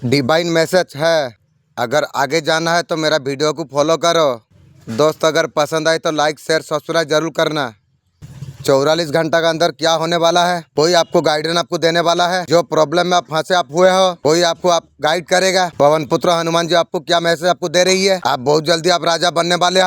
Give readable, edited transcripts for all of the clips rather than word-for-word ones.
Divine message है। अगर आगे जाना है तो मेरा वीडियो को फॉलो करो। दोस्त अगर पसंद आए तो लाइक शेयर सब्सक्राइब जरूर करना। 44 घंटा के अंदर क्या होने वाला है, कोई आपको गाइडेंस आपको देने वाला है। जो प्रॉब्लम में आप फंसे आप हुए हो, कोई आपको गाइड करेगा। पवन पुत्र हनुमान जी आपको क्या मैसेज आपको दे रही है। आप बहुत जल्दी आप राजा बनने वाले।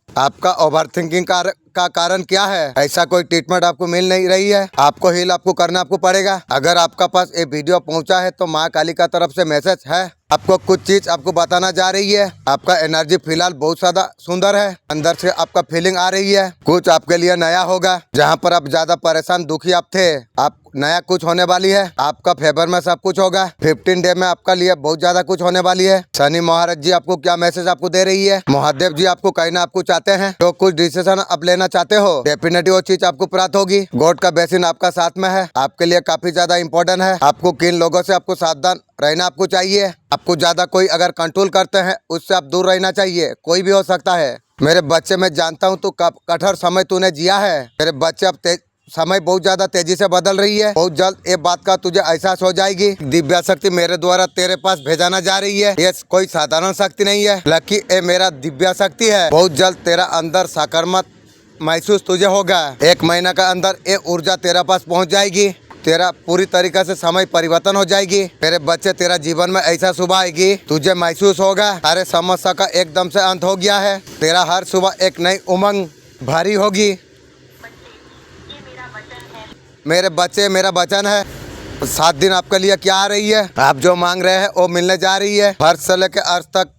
आपका ओवर थिंकिंग का कारण क्या है? ऐसा कोई ट्रीटमेंट आपको मिल नहीं रही है, आपको हील आपको करना आपको पड़ेगा। अगर आपका पास ये वीडियो पहुंचा है तो माँ काली का तरफ से मैसेज है। आपको कुछ चीज आपको बताना जा रही है। आपका एनर्जी फिलहाल बहुत ज्यादा सुंदर है। अंदर से आपका फीलिंग आ रही है कुछ आपके लिए नया होगा। जहाँ पर आप ज्यादा परेशान दुखी आप थे, आप नया कुछ होने वाली है। आपका फेवर में सब कुछ होगा। 15 डे में आपका लिए बहुत ज्यादा कुछ होने वाली है। शनि महाराज जी आपको क्या मैसेज आपको दे रही है। महादेव जी आपको कहना आपको चाहते हैं। तो कुछ डिसीजन आप लेना चाहते हो, डेफिनेटली वो चीज आपको प्राप्त होगी। गॉड का बेसिन आपका साथ में है, आपके लिए काफी ज्यादा इंपॉर्टेंट है। आपको किन लोगों से आपको सावधान रहना आपको चाहिए। आपको ज्यादा कोई अगर कंट्रोल करते हैं उससे आप दूर रहना चाहिए। कोई भी हो सकता है। मेरे बच्चे मैं जानता हूँ तू कठोर समय तूने जिया है। मेरे बच्चे अब समय बहुत ज्यादा तेजी से बदल रही है। बहुत जल्द ये बात का तुझे एहसास हो जाएगी। दिव्या शक्ति मेरे द्वारा तेरे पास भेजाना जा रही है। ये कोई साधारण शक्ति नहीं है, बल्कि ये मेरा दिव्या शक्ति है। बहुत जल्द तेरा अंदर सकारात्मक महसूस तुझे होगा। 1 महीना का अंदर ये ऊर्जा तेरा पास पहुंच जाएगी। तेरा पूरी तरीके से समय परिवर्तन हो जाएगी। मेरे बच्चे तेरा जीवन में ऐसा सुबह आएगी तुझे महसूस होगा अरे समस्या का एकदम से अंत हो गया है। तेरा हर सुबह एक नई उमंग भारी होगी। मेरे बच्चे मेरा वचन है 7 दिन आपके लिए क्या आ रही है। आप जो मांग रहे हैं वो मिलने जा रही है। हर से लेकर अर्थ तक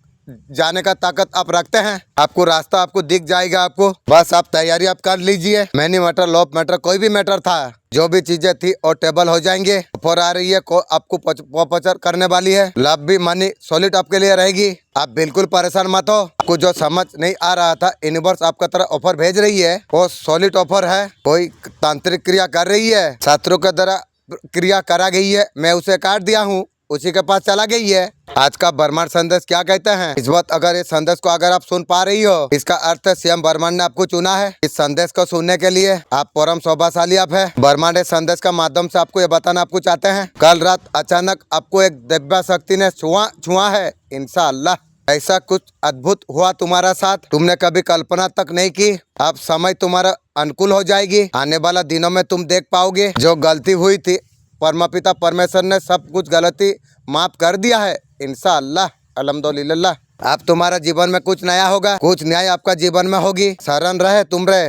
जाने का ताकत आप रखते हैं। आपको रास्ता आपको दिख जाएगा। आपको बस आप तैयारी आप कर लीजिए। मैनी मैटर लॉप मैटर कोई भी मैटर था, जो भी चीजें थी और टेबल हो जाएंगे। ऑफर आ रही है को आपको पचर करने वाली है। लव भी मनी सॉलिड आपके लिए रहेगी। आप बिल्कुल परेशान मत हो। आपको जो समझ नहीं आ रहा था यूनिवर्स आपका तरह ऑफर भेज रही है, वो सॉलिड ऑफर है। कोई तांत्रिक क्रिया कर रही है, शत्रु के द्वारा क्रिया करा गई है, मैं उसे काट दिया हूँ, उसी के पास चला गई है। आज का ब्रह्मांड संदेश क्या कहते हैं इस वक्त अगर इस संदेश को अगर आप सुन पा रही हो, इसका अर्थ है स्वयं ब्रह्मांड ने आपको चुना है इस संदेश को सुनने के लिए। आप परम सौभाग्यशाली आप है। ब्रह्मांड इस संदेश का माध्यम से आपको ये बताना आपको चाहते हैं। कल रात अचानक आपको एक दिव्य शक्ति ने छुआ है। इंशाअल्लाह ऐसा कुछ अद्भुत हुआ तुम्हारा साथ, तुमने कभी कल्पना तक नहीं की। अब समय तुम्हारा अनुकूल हो जाएगी। आने वाला दिनों में तुम देख पाओगे जो गलती हुई थी परमपिता परमेश्वर ने सब कुछ गलती माफ कर दिया है। इंशाअल्लाह अल्हम्दुलिल्लाह। अब तुम्हारा जीवन में कुछ नया होगा, कुछ न्याय आपका जीवन में होगी। शरण रहे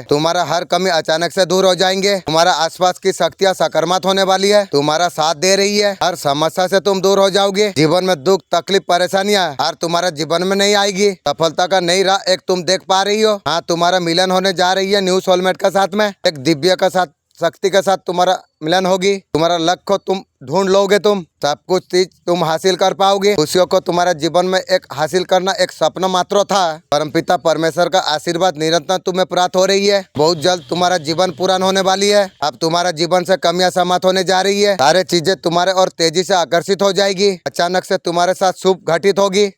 तुम्हारा हर कमी अचानक से दूर हो जाएंगे। तुम्हारा आसपास की शक्तियाँ सकारात्मक होने वाली है, तुम्हारा साथ दे रही है। हर समस्या से तुम दूर हो जाओगे। जीवन में दुख तकलीफ परेशानियाँ और तुम्हारा जीवन में नहीं आएगी। सफलता का नई राह एक तुम देख पा रही हो। हाँ, तुम्हारा मिलन होने जा रही है न्यू सोलमेट के साथ में। एक दिव्य का साथ शक्ति के साथ तुम्हारा मिलन होगी। तुम्हारा लक्ष्य तुम ढूंढ लोगे। तुम सब कुछ चीज तुम हासिल कर पाओगे। खुशियों को तुम्हारे जीवन में एक हासिल करना एक सपना मात्र था। परमपिता परमेश्वर का आशीर्वाद निरंतर तुम्हें प्राप्त हो रही है। बहुत जल्द तुम्हारा जीवन पूरा होने वाली है। अब तुम्हारा जीवन से कमियां समाप्त होने जा रही है। सारे चीजें तुम्हारे और तेजी से आकर्षित हो जाएगी। अचानक से तुम्हारे साथ शुभ घटित होगी।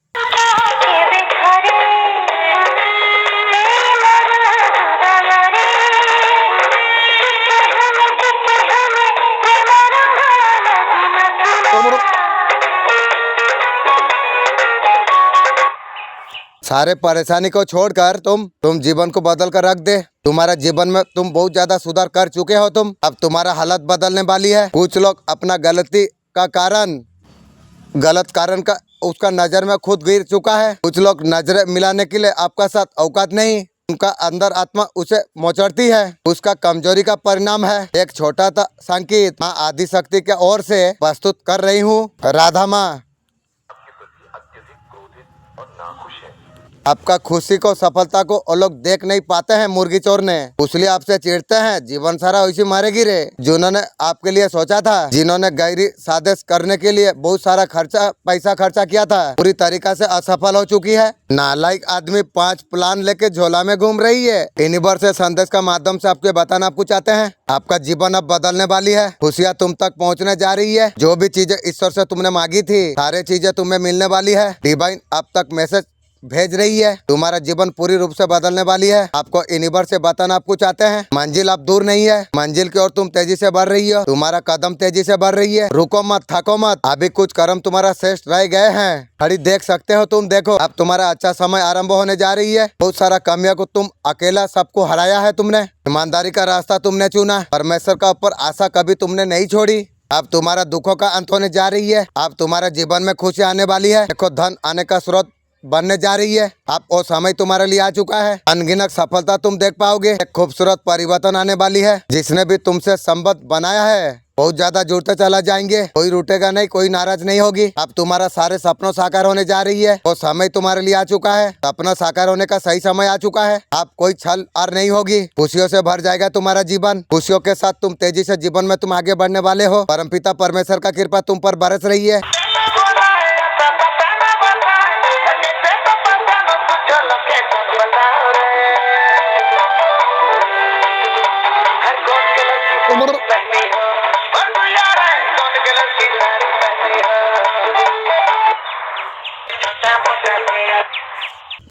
सारे परेशानी को छोड़कर तुम जीवन को बदल कर रख दे। तुम्हारा जीवन में तुम बहुत ज्यादा सुधार कर चुके हो। तुम अब तुम्हारा हालत बदलने वाली है। कुछ लोग अपना गलत कारण का उसका नजर में खुद गिर चुका है। कुछ लोग नजरें मिलाने के लिए आपका साथ औकात नहीं, उनका अंदर आत्मा उसे मोचड़ती है। उसका कमजोरी का परिणाम है। एक छोटा सा संकेत माँ आदि शक्ति के ओर से प्रस्तुत कर रही हूँ। राधा माँ आपका खुशी को सफलता को वो लोग देख नहीं पाते हैं मुर्गी चोर ने, इसलिए आपसे चिढ़ते हैं। जीवन सारा वैसी मारेगी रे। जिन्होंने आपके लिए सोचा था, जिन्होंने गैरी साजिश करने के लिए बहुत सारा पैसा खर्चा किया था, पूरी तरीका से असफल हो चुकी है। नालायक आदमी 5 प्लान लेके झोला में घूम रही है। यूनिवर्स से संदेश का माध्यम से आपको बताना आपको चाहते हैं आपका जीवन अब बदलने वाली है। खुशियाँ तुम तक पहुँचने जा रही है। जो भी चीजें ईश्वर से तुमने मांगी थी सारी चीजें तुम्हें मिलने वाली है। डिवाइन अब तक मैसेज भेज रही है। तुम्हारा जीवन पूरी रूप से बदलने वाली है। आपको यूनिवर्स से बताना आपको चाहते हैं, मंजिल आप दूर नहीं है, मंजिल की ओर तुम तेजी से बढ़ रही हो। तुम्हारा कदम तेजी से बढ़ रही है। रुको मत, थको मत, अभी कुछ कर्म तुम्हारा शेष रह गए हैं। खड़ी देख सकते हो तुम, देखो अब तुम्हारा अच्छा समय आरंभ होने जा रही है। बहुत सारा कमियों को तुम अकेला सबको हराया है तुमने। ईमानदारी का रास्ता तुमने चुना। परमेश्वर का ऊपर आशा कभी तुमने नहीं छोड़ी। अब तुम्हारा दुखों का अंत होने जा रही है। अब तुम्हारे जीवन में खुशी आने वाली है। देखो धन आने का स्रोत बनने जा रही है। अब वो समय तुम्हारे लिए आ चुका है। अनगिनत सफलता तुम देख पाओगे। एक खूबसूरत परिवर्तन आने वाली है। जिसने भी तुमसे संबंध बनाया है बहुत ज्यादा जुड़ते चला जाएंगे। कोई रूठेगा नहीं, कोई नाराज नहीं होगी। अब तुम्हारा सारे सपनों साकार होने जा रही है। वो समय तुम्हारे लिए आ चुका है। सपना साकार होने का सही समय आ चुका है। अब कोई छल और नहीं होगी। खुशियों से भर जाएगा तुम्हारा जीवन। खुशियों के साथ तुम तेजी से जीवन में तुम आगे बढ़ने वाले हो। परमपिता परमेश्वर का कृपा तुम पर बरस रही है।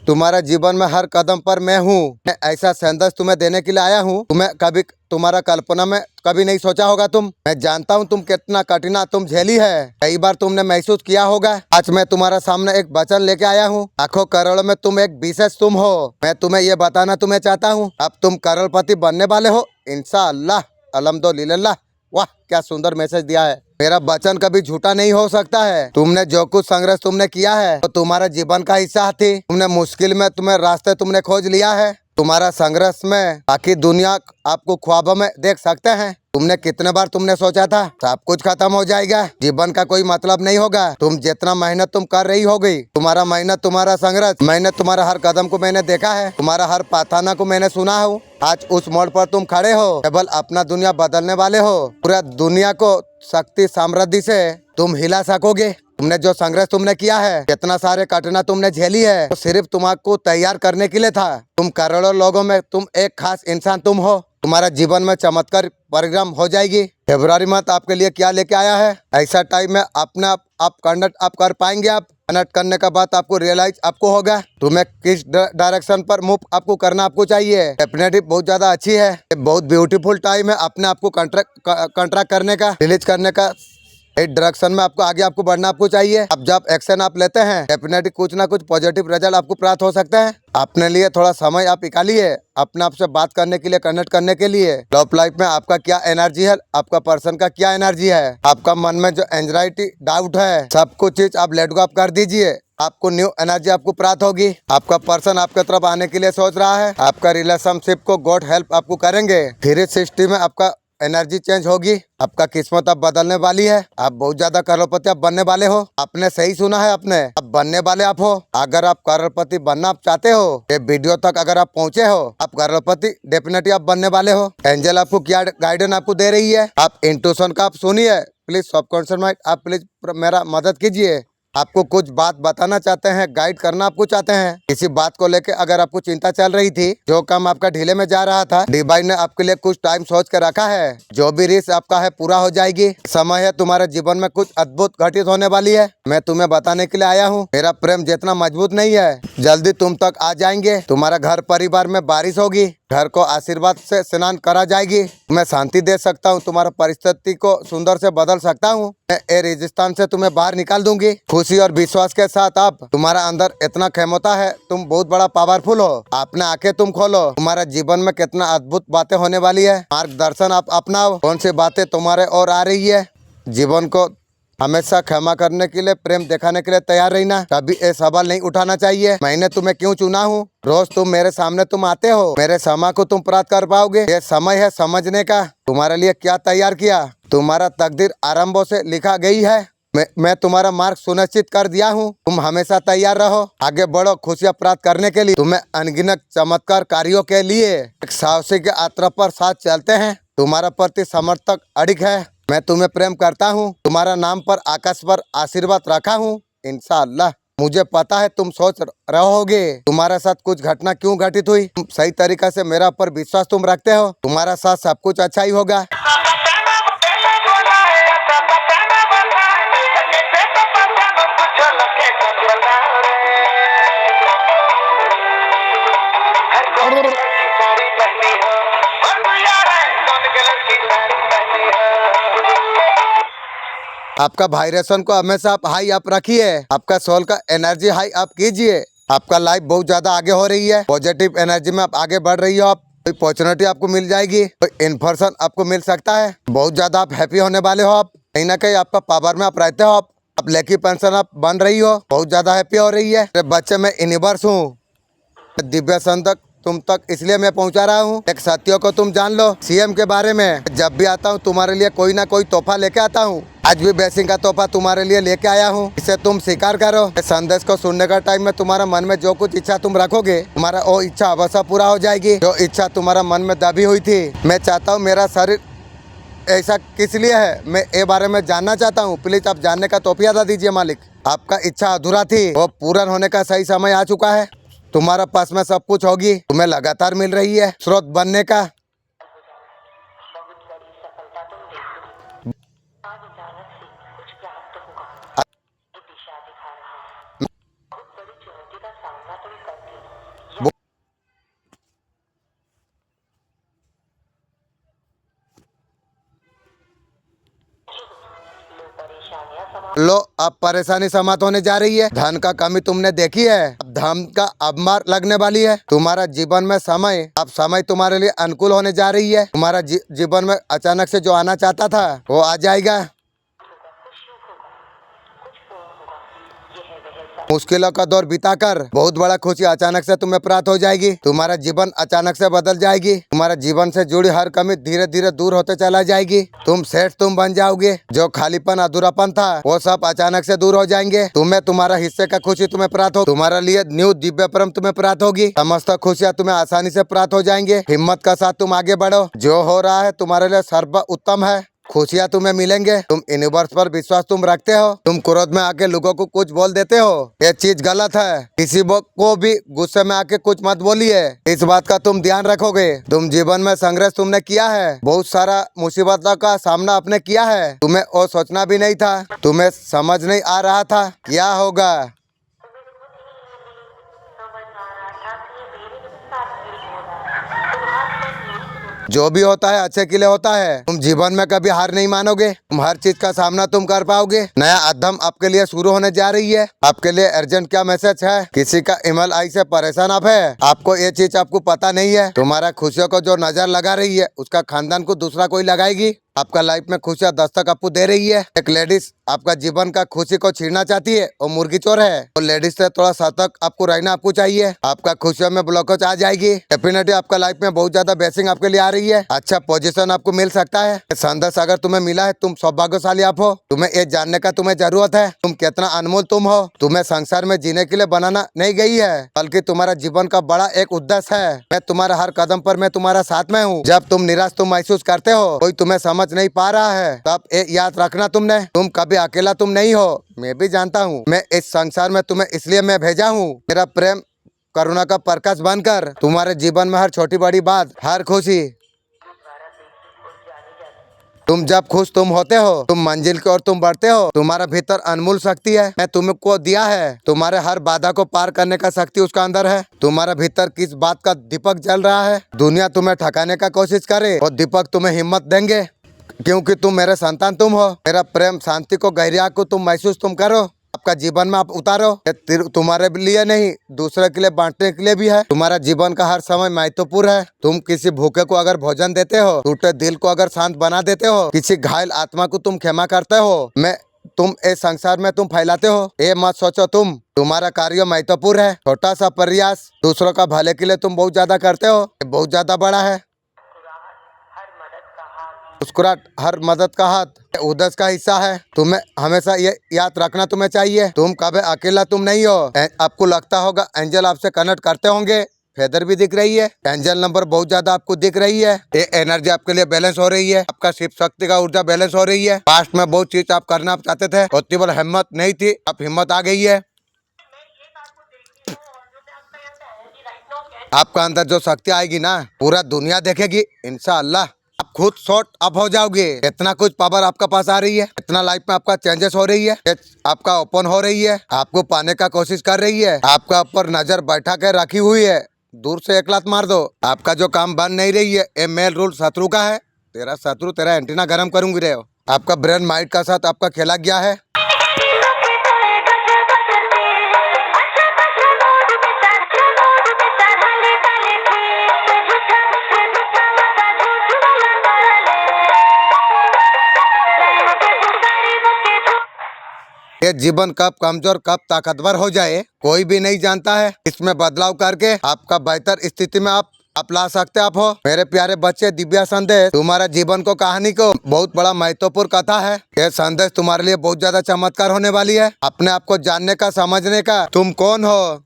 तुम्हारा जीवन में हर कदम पर मैं हूँ। मैं ऐसा संदेश तुम्हें देने के लिए आया हूँ। तुम्हें कभी तुम्हारा कल्पना में कभी नहीं सोचा होगा। मैं जानता हूँ तुम कितना कठिना तुम झेली है। कई बार तुमने महसूस किया होगा। आज मैं तुम्हारा सामने एक वचन लेके आया हूँ। लाखों करोड़ों में तुम एक विशेष तुम हो। मैं तुम्हें ये बताना तुम्हें चाहता हूँ, अब तुम करोड़पति बनने वाले हो इंशाअल्लाह। अल्हम्दुलिल्लाह। वाह क्या सुंदर मैसेज दिया है। मेरा वचन कभी झूठा नहीं हो सकता है। तुमने जो कुछ संघर्ष तुमने किया है तो तुम्हारे जीवन का हिस्सा थी। तुमने मुश्किल में तुम्हें रास्ते तुमने खोज लिया है। तुम्हारा संघर्ष में बाकी दुनिया आपको ख्वाबों में देख सकते हैं। तुमने कितने बार तुमने सोचा था सब कुछ खत्म हो जाएगा, जीवन का कोई मतलब नहीं होगा। तुम जितना मेहनत तुम कर रही होगी, तुम्हारा मेहनत, तुम्हारा संघर्ष, मैंने तुम्हारा हर कदम को मैंने देखा है। तुम्हारा हर प्रार्थना को मैंने सुना हूँ। आज उस मोड़ पर तुम खड़े हो। केवल अपना दुनिया बदलने वाले हो। पूरा दुनिया को शक्ति समृद्धि से तुम हिला सकोगे। तुमने जो संघर्ष तुमने किया है, कितना सारे कठिनाई तुमने झेली है, तो सिर्फ तुम्हारा तैयार करने के लिए था। तुम करोड़ों लोगों में तुम एक खास इंसान तुम हो। तुम्हारा जीवन में चमत्कार परिणाम हो जाएगी। फरवरी मंथ आपके लिए क्या लेके आया है। ऐसा टाइम में अपने आप कंडक्ट आप कर पाएंगे। आप कनेक्ट करने का बाद आपको रियलाइज आपको होगा तुम्हें किस डायरेक्शन पर मूव आपको करना आपको चाहिए। डेफिनेटली बहुत ज्यादा अच्छी है। बहुत ब्यूटीफुल टाइम है अपने आपको कॉन्ट्रैक्ट करने का, रिलीज करने का। एक डायरेक्शन में आपको आगे आपको बढ़ना आपको चाहिए। अब जब एक्शन आप लेते हैं डेफिनेटली कुछ ना कुछ पॉजिटिव रिजल्ट आपको प्राप्त हो सकता है। अपने लिए थोड़ा समय आप निकालिए अपने आप से बात करने के लिए, कनेक्ट करने के लिए। लव लाइफ में आपका क्या एनर्जी है, आपका पर्सन का क्या एनर्जी है, आपका मन में जो एंजाइटी डाउट है, सब कुछ चीज आप लेट गो आप कर दीजिए। आपको न्यू एनर्जी आपको प्राप्त होगी। आपका पर्सन आपके तरफ आने के लिए सोच रहा है। आपका रिलेशनशिप को गॉड हेल्प आपको करेंगे। 360 में आपका एनर्जी चेंज होगी। आपका किस्मत अब बदलने वाली है। आप बहुत ज्यादा करोड़पति आप बनने वाले हो। आपने सही सुना है, आपने अब बनने वाले आप हो। अगर आप करोड़पति बनना आप चाहते हो, ये वीडियो तक अगर आप पहुंचे हो, आप करोड़पति डेफिनेटली आप बनने वाले हो। एंजल आपको क्या गाइडेंस आपको दे रही है, आप इंट्यूशन का आप सुनिए। प्लीज सबकॉन्शियस माइंड आप प्लीज मेरा मदद कीजिए। आपको कुछ बात बताना चाहते हैं, गाइड करना आपको चाहते हैं। किसी बात को लेके अगर आपको चिंता चल रही थी, जो काम आपका ढीले में जा रहा था, डिवाइन ने आपके लिए कुछ टाइम सोच के रखा है। जो भी रिस्क आपका है पूरा हो जाएगी। समय है तुम्हारे जीवन में कुछ अद्भुत घटित होने वाली है। मैं तुम्हें बताने के लिए आया हूँ। मेरा प्रेम जितना मजबूत नहीं है, जल्दी तुम तक आ जाएंगे। तुम्हारा घर परिवार में बारिश होगी। घर को आशीर्वाद से स्नान करा जाएगी। मैं शांति दे सकता हूँ। तुम्हारा परिस्थिति को सुंदर से बदल सकता हूँ। मैं ए रेगिस्तान से तुम्हें बाहर निकाल दूंगी। खुशी और विश्वास के साथ आप, तुम्हारा अंदर इतना क्षमता है, तुम बहुत बड़ा पावरफुल हो। आपने आंखें तुम खोलो। तुम्हारे जीवन में कितना अद्भुत बातें होने वाली है। मार्गदर्शन आप अपनाओ। कौन सी बातें तुम्हारे और आ रही है। जीवन को हमेशा क्षमा करने के लिए, प्रेम दिखाने के लिए तैयार रहना। कभी ये सवाल नहीं उठाना चाहिए मैंने तुम्हें क्यों चुना हूँ। रोज तुम मेरे सामने तुम आते हो, मेरे समय को तुम प्राप्त कर पाओगे। ये समय है समझने का। तुम्हारे लिए क्या तैयार किया। तुम्हारा तकदीर आरंभों से लिखा गई है। मैं तुम्हारा मार्ग सुनिश्चित कर दिया हूँ। तुम हमेशा तैयार रहो, आगे बढ़ो खुशियाँ प्राप्त करने के लिए। तुम्हें अनगिनत चमत्कार कार्यों के लिए एक साहसी के यात्रा पर साथ चलते हैं। तुम्हारा प्रति समर्थक अड़िग है। मैं तुम्हें प्रेम करता हूँ। तुम्हारा नाम पर आकाश पर आशीर्वाद रखा हूँ इंशाअल्लाह। मुझे पता है तुम सोच रहोगे तुम्हारे साथ कुछ घटना क्यों घटित हुई। तुम सही तरीके से मेरा पर विश्वास तुम रखते हो। तुम्हारा साथ सब कुछ अच्छा ही होगा। आपका वाइब्रेशन को हमेशा आप हाई आप रखिए, आपका सोल का एनर्जी हाई आप कीजिए। आपका लाइफ बहुत ज्यादा आगे हो रही है, पॉजिटिव एनर्जी में आप आगे बढ़ रही हो। आप कोई अपॉर्चुनिटी आपको मिल जाएगी, कोई इन्फॉर्मेशन आपको मिल सकता है, बहुत ज्यादा आप हैप्पी होने वाले हो। आप कहीं ना कहीं आपका पावर में आप रहते हो, आप लकी पर्सन आप बन रही हो, बहुत ज्यादा हैप्पी हो रही है। अरे बच्चे मैं यूनिवर्स हूँ, दिव्य संतक तुम तक इसलिए मैं पहुंचा रहा हूँ। एक सत्यों को तुम जान लो, सीएम के बारे में जब भी आता हूँ तुम्हारे लिए कोई ना कोई तोहफा लेके आता हूँ। आज भी ब्लेसिंग का तोहफा तुम्हारे लिए लेके आया हूँ, इसे तुम स्वीकार करो। इस संदेश को सुनने का टाइम में तुम्हारा मन में जो कुछ इच्छा तुम रखोगे, तुम्हारा वो इच्छा अवश्य पूरा हो जाएगी। जो इच्छा तुम्हारा मन में दबी हुई थी, मैं चाहता हूँ मेरा शरीर ऐसा किस लिए है, मैं ये बारे में जानना चाहता हूँ। प्लीज आप जानने का तोहफा अदा दीजिए मालिक। आपका इच्छा अधूरा थी, वो पूर्ण होने का सही समय आ चुका है। तुम्हारा पास में सब कुछ होगी, तुम्हें लगातार मिल रही है स्रोत बनने का। लो अब परेशानी समाप्त होने जा रही है। धन का कमी तुमने देखी है, अब धन का अबमार लगने वाली है। तुम्हारा जीवन में समय, अब समय तुम्हारे लिए अनुकूल होने जा रही है। तुम्हारा जीवन में अचानक से जो आना चाहता था वो आ जाएगा। मुश्किलों का दौर बिताकर बहुत बड़ा खुशी अचानक से तुम्हें प्राप्त हो जाएगी। तुम्हारा जीवन अचानक से बदल जाएगी। तुम्हारा जीवन से जुड़ी हर कमी धीरे धीरे दूर होते चला जाएगी। तुम सेठ तुम बन जाओगे। जो खालीपन अधूरापन था वो सब अचानक से दूर हो जाएंगे। तुम्हें तुम्हारा हिस्से का खुशी तुम्हें प्राप्त हो, तुम्हारे लिए न्यू दिव्य परम तुम्हें प्राप्त होगी। समस्त खुशियाँ तुम्हें आसानी से प्राप्त हो जाएंगे। हिम्मत का साथ तुम आगे बढ़ो, जो हो रहा है तुम्हारे लिए सर्व उत्तम है। खुशियाँ तुम्हें मिलेंगे। तुम यूनिवर्स पर विश्वास तुम रखते हो। तुम क्रोध में आके लोगों को कुछ बोल देते हो, ये चीज गलत है। किसी को भी गुस्से में आके कुछ मत बोलिए, इस बात का तुम ध्यान रखोगे। तुम जीवन में संघर्ष तुमने किया है, बहुत सारा मुसीबतों का सामना आपने किया है। तुम्हें वो सोचना भी नहीं था, तुम्हें समझ नहीं आ रहा था क्या होगा। जो भी होता है अच्छे के लिए होता है। तुम जीवन में कभी हार नहीं मानोगे, तुम हर चीज का सामना तुम कर पाओगे। नया अध्ययन आपके लिए शुरू होने जा रही है। आपके लिए अर्जेंट क्या मैसेज है? किसी का ईमेल आई से परेशान आप है, आपको ये चीज आपको पता नहीं है। तुम्हारा खुशियों को जो नजर लगा रही है उसका खानदान को दूसरा कोई लगाएगी। आपका लाइफ में खुशियाँ दस्तक आपको दे रही है। एक लेडीज आपका जीवन का खुशी को छीनना चाहती है, वो मुर्गी चोर है। तो लेडीज से थोड़ा सतर्क आपको रहना आपको चाहिए। आपका खुशियों में ब्लॉकेज आ जाएगी। डेफिनेटली आपका लाइफ में बहुत ज्यादा ब्लेसिंग आपके लिए आ रही है। अच्छा पोजीशन आपको मिल सकता है। संदेश अगर तुम्हें मिला है, तुम सौभाग्यशाली आप हो। तुम्हें ये जानने का तुम्हें जरूरत है तुम कितना अनमोल तुम हो। तुम्हें संसार में जीने के लिए बनाना नहीं गई है, बल्कि तुम्हारा जीवन का बड़ा एक उद्देश्य है। मैं तुम्हारा हर कदम पर मैं तुम्हारा साथ में हूँ। जब तुम निराश तुम महसूस करते हो, कोई तुम्हें समझ नहीं पा रहा है, तब याद रखना तुमने, तुम कभी अकेला तुम नहीं हो। मैं भी जानता हूँ, मैं इस संसार में तुम्हें इसलिए मैं भेजा हूँ, मेरा प्रेम करुणा का प्रकाश बनकर तुम्हारे जीवन में हर छोटी बड़ी बात, हर खुशी। तुम जब खुश तुम होते हो, तुम मंजिल की ओर तुम बढ़ते हो। तुम्हारा भीतर अनमोल शक्ति है, मैं तुमको दिया है। तुम्हारे हर बाधा को पार करने का शक्ति उसका अंदर है। तुम्हारा भीतर किस बात का दीपक जल रहा है, दुनिया तुम्हें ठकाने का कोशिश करे, और दीपक तुम्हें हिम्मत देंगे, क्योंकि तुम मेरे संतान तुम हो। मेरा प्रेम शांति को गहरिया को तुम महसूस तुम करो, आपका जीवन में आप उतारो। ये तुम्हारे लिए नहीं, दूसरे के लिए बांटने के लिए भी है। तुम्हारा जीवन का हर समय महत्वपूर्ण है। तुम किसी भूखे को अगर भोजन देते हो, टूटे दिल को अगर शांत बना देते हो, किसी घायल आत्मा को तुम क्षमा करते हो, मैं तुम इस संसार में तुम फैलाते हो। ये मत सोचो तुम्हारा कार्य महत्वपूर्ण है। छोटा सा प्रयास दूसरों का भले के लिए तुम बहुत ज्यादा करते हो, बहुत ज्यादा बड़ा है। मुस्कुराहट हर मदद का हाथ उद्देश्य का हिस्सा है। तुम्हें हमेशा ये याद रखना तुम्हें चाहिए, तुम कभी अकेला तुम नहीं हो। आपको लगता होगा एंजल आपसे कनेक्ट करते होंगे, फेदर भी दिख रही है, एंजल नंबर बहुत ज्यादा आपको दिख रही है। ये एनर्जी आपके लिए बैलेंस हो रही है, आपका शिव शक्ति का ऊर्जा बैलेंस हो रही है। पास्ट में बहुत चीज आप करना चाहते थे, उतनी बार हिम्मत नहीं थी, अब हिम्मत आ गई है। आपका अंदर जो शक्ति आएगी ना, पूरा दुनिया देखेगी इंशाअल्लाह। आप खुद शॉर्ट अप हो जाओगे। इतना कुछ पावर आपका पास आ रही है, इतना लाइफ में आपका चेंजेस हो रही है, आपका ओपन हो रही है, आपको पाने का कोशिश कर रही है। आपका ऊपर नजर बैठा के रखी हुई है, दूर से एक लात मार दो। आपका जो काम बन नहीं रही है, ये मेल रूल शत्रु का है। तेरा शत्रु तेरा एंटीना गर्म करूंगी रे। आपका ब्रेन माइंड का साथ आपका खेला गया है। ये जीवन कब कमजोर कब ताकतवर हो जाए कोई भी नहीं जानता है। इसमें बदलाव करके आपका बेहतर स्थिति में आप ला सकते आप हो। मेरे प्यारे बच्चे, दिव्या संदेश तुम्हारा जीवन को कहानी को बहुत बड़ा महत्वपूर्ण कथा है। यह संदेश तुम्हारे लिए बहुत ज्यादा चमत्कार होने वाली है। अपने आप को जानने का, समझने का, तुम कौन हो,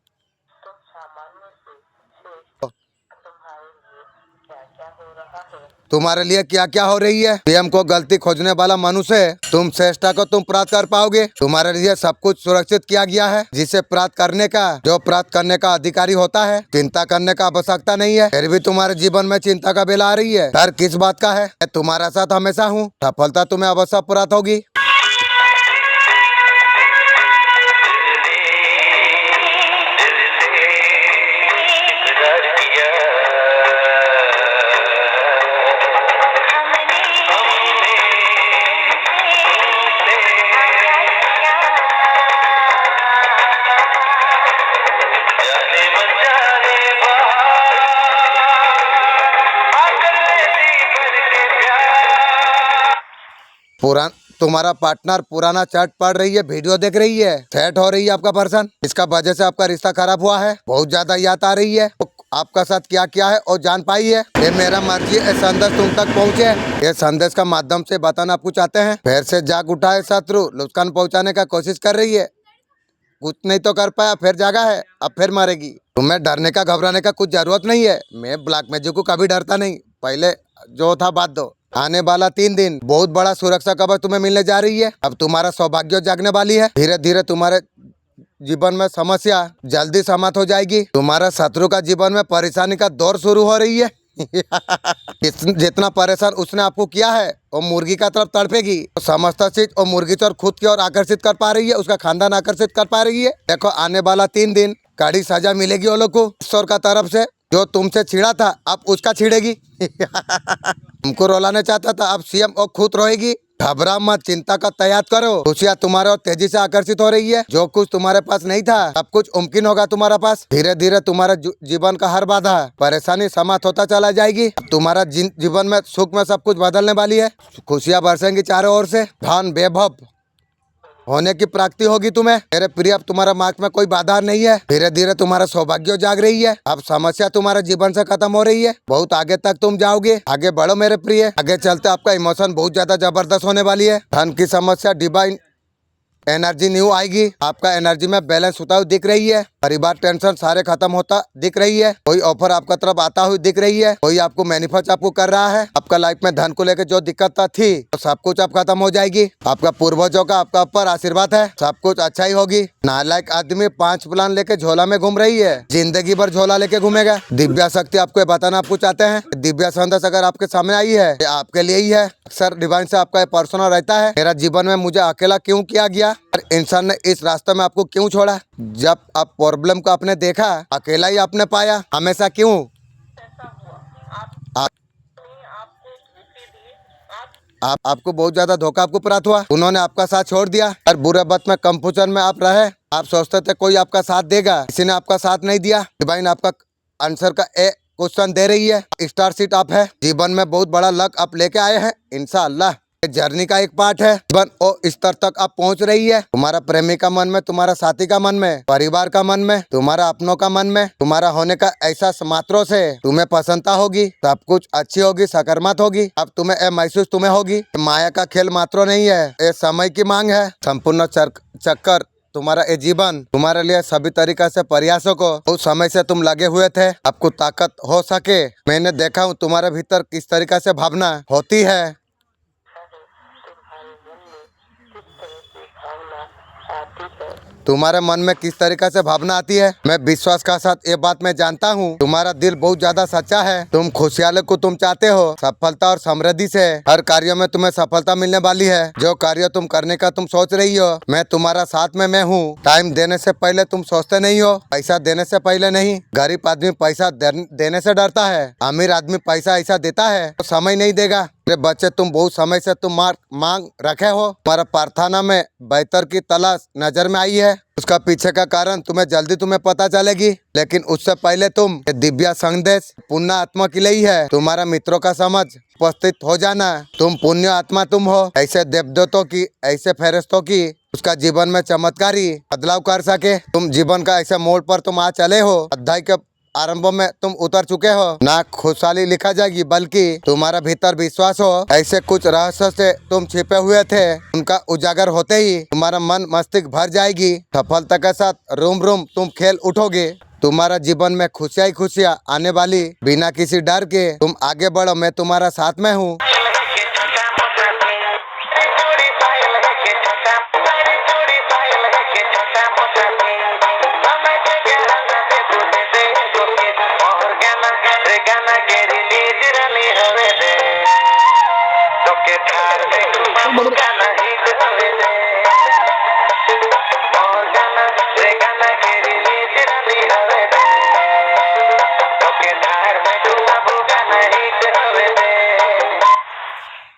तुम्हारे लिए क्या क्या हो रही है। स्वयं को गलती खोजने वाला मनुष्य है। तुम श्रेष्ठता को तुम प्राप्त कर पाओगे। तुम्हारे लिए सब कुछ सुरक्षित किया गया है, जिसे प्राप्त करने का जो प्राप्त करने का अधिकारी होता है। चिंता करने का आवश्यकता नहीं है। फिर भी तुम्हारे जीवन में चिंता का बेला आ रही है। डर किस बात का है? मैं तुम्हारा साथ हमेशा हूँ। सफलता तुम्हें अवश्य प्राप्त होगी। तुम्हारा पार्टनर पुराना चैट पढ़ रही है, वीडियो देख रही है, सेट हो रही है आपका पर्सन। इसका वजह से आपका रिश्ता खराब हुआ है। बहुत ज्यादा याद आ रही है। तो आपका साथ क्या क्या है और जान पाई है। ये मेरा मर्जी है संदेश तुम तक पहुँचे। ये संदेश का माध्यम से बताना आपको चाहते हैं। फिर से जाग उठा है शत्रु, नुकसान पहुँचाने का कोशिश कर रही है। कुछ नहीं तो कर पाया, फिर जागा है, अब फिर मारेगी। तुम्हें डरने का, घबराने का कुछ जरूरत नहीं है। मैं ब्लैक मैजिक को कभी डरता नहीं। पहले जो था बात दो। आने वाला 3 दिन बहुत बड़ा सुरक्षा कवच तुम्हें मिलने जा रही है। अब तुम्हारा सौभाग्य जागने वाली है। धीरे धीरे तुम्हारे जीवन में समस्या जल्दी समाप्त हो जाएगी। तुम्हारा शत्रु का जीवन में परेशानी का दौर शुरू हो रही है। जितना परेशान उसने आपको किया है वो मुर्गी का तरफ तड़पेगी। तो समस्त चीज और मुर्गी चोर खुद की ओर आकर्षित कर पा रही है, उसका खानदान आकर्षित कर पा रही है। देखो आने वाला 3 दिन कड़ी सजा मिलेगी वो लोग को ईश्वर का तरफ से। जो तुमसे छिड़ा था अब उसका छिड़ेगी। तुमको रुलाने चाहता था, अब सीएम और खुद रोएगी। घबरा मत, चिंता का तैयार करो। खुशियाँ तुम्हारे और तेजी से आकर्षित हो रही है। जो कुछ तुम्हारे पास नहीं था सब कुछ मुमकिन होगा तुम्हारे पास। धीरे धीरे तुम्हारे जीवन का हर बाधा परेशानी समाप्त होता चला जाएगी। तुम्हारा जीवन में सुख में सब कुछ बदलने वाली है। खुशियाँ बरसेंगी चारों ओर से। धन वैभव होने की प्राप्ति होगी तुम्हें। मेरे प्रिय, अब तुम्हारा मार्ग में कोई बाधा नहीं है। धीरे धीरे तुम्हारा सौभाग्य जाग रही है। अब समस्या तुम्हारे जीवन से खत्म हो रही है। बहुत आगे तक तुम जाओगे। आगे बढ़ो मेरे प्रिय। आगे चलते आपका इमोशन बहुत ज्यादा जबरदस्त होने वाली है। धन की समस्या डिवाइन एनर्जी न्यू आएगी। आपका एनर्जी में बैलेंस होता हुआ दिख रही है। परिवार टेंशन सारे खत्म होता दिख रही है। कोई ऑफर आपका तरफ आता हुआ दिख रही है। कोई आपको मैनिफेस्ट आपको कर रहा है। आपका लाइफ में धन को लेकर जो दिक्कत थी तो सब कुछ अब खत्म हो जाएगी। आपका पूर्वजों का आपका ऊपर आशीर्वाद है। सब कुछ अच्छा ही होगी। नालायक आदमी 5 प्लान लेके झोला में घूम रही है, जिंदगी भर झोला लेके घूमेगा। दिव्या शक्ति आपको बताना आपको चाहते हैं। दिव्या संदेश अगर आपके सामने आई है ये आपके लिए ही है। अक्सर डिवाइन से आपका पर्सनल रहता है। मेरा जीवन में मुझे अकेला क्यों किया गया और इंसान ने इस रास्ते में आपको क्यों छोड़ा। जब आप प्रॉब्लम को आपने देखा अकेला ही आपने पाया, हमेशा क्यों। आपको बहुत ज्यादा धोखा आपको प्राप्त हुआ। उन्होंने आपका साथ छोड़ दिया और बुरे वक्त में कंफ्यूजन में आप रहे। आप सोचते थे कोई आपका साथ देगा, किसी ने आपका साथ नहीं दिया। डिवाइन आपका आंसर का क्वेश्चन दे रही है। स्टार सीट आप है। जीवन में बहुत बड़ा लक आप लेके आए हैं। इंशाअल्लाह जर्नी का एक पार्ट है। जीवन और स्तर तक आप पहुंच रही है। तुम्हारा प्रेमी का मन में, तुम्हारा साथी का मन में, परिवार का मन में, तुम्हारा अपनों का मन में, तुम्हारा होने का ऐसा मात्रों से तुम्हें प्रसन्नता होगी। सब कुछ अच्छी होगी, सकारात्मक होगी। अब तुम्हें महसूस तुम्हें होगी। माया का खेल मात्रों नहीं है, ये समय की मांग है। संपूर्ण चक्कर तुम्हारा ये जीवन तुम्हारे लिए सभी तरीका से प्रयासों को उस समय से तुम लगे हुए थे। आपको ताकत हो सके। मैंने देखा हूँ तुम्हारे भीतर किस तरीका से भावना होती है। तुम्हारे मन में किस तरीके से भावना आती है। मैं विश्वास के साथ ये बात मैं जानता हूँ। तुम्हारा दिल बहुत ज्यादा सच्चा है। तुम खुशहाली को तुम चाहते हो। सफलता और समृद्धि से हर कार्य में तुम्हें सफलता मिलने वाली है। जो कार्य तुम करने का तुम सोच रही हो, मैं तुम्हारा साथ में मैं हूँ। टाइम देने से पहले तुम सोचते नहीं हो, पैसा देने से पहले नहीं। गरीब आदमी पैसा देने से डरता है, अमीर आदमी पैसा ऐसा देता है तो समय नहीं देगा। मेरे बच्चे तुम बहुत समय से तुम मांग रखे हो। तुम्हारा प्रार्थना में बेहतर की तलाश नजर में आई है। उसका पीछे का कारण तुम्हें पता चलेगी, लेकिन उससे पहले तुम ये दिव्य संदेश पुण्य आत्मा के लिए ही है। तुम्हारा मित्रों का समझ उपस्थित हो जाना। तुम पुण्य आत्मा तुम हो। ऐसे देवदूतों की, ऐसे फरिश्तों की उसका जीवन में चमत्कारी बदलाव कर सके। तुम जीवन का ऐसे मोड़ पर तुम आ चले हो। अध्याय के आरंभ में तुम उतर चुके हो। ना खुशहाली लिखा जाएगी, बल्कि तुम्हारा भीतर विश्वास हो। ऐसे कुछ रहस्य से तुम छिपे हुए थे, उनका उजागर होते ही तुम्हारा मन मस्तिष्क भर जाएगी। सफलता के साथ रूम रूम तुम खेल उठोगे। तुम्हारा जीवन में खुशियाँ ही खुशियाँ आने वाली। बिना किसी डर के तुम आगे बढ़ो, मैं तुम्हारा साथ में हूँ।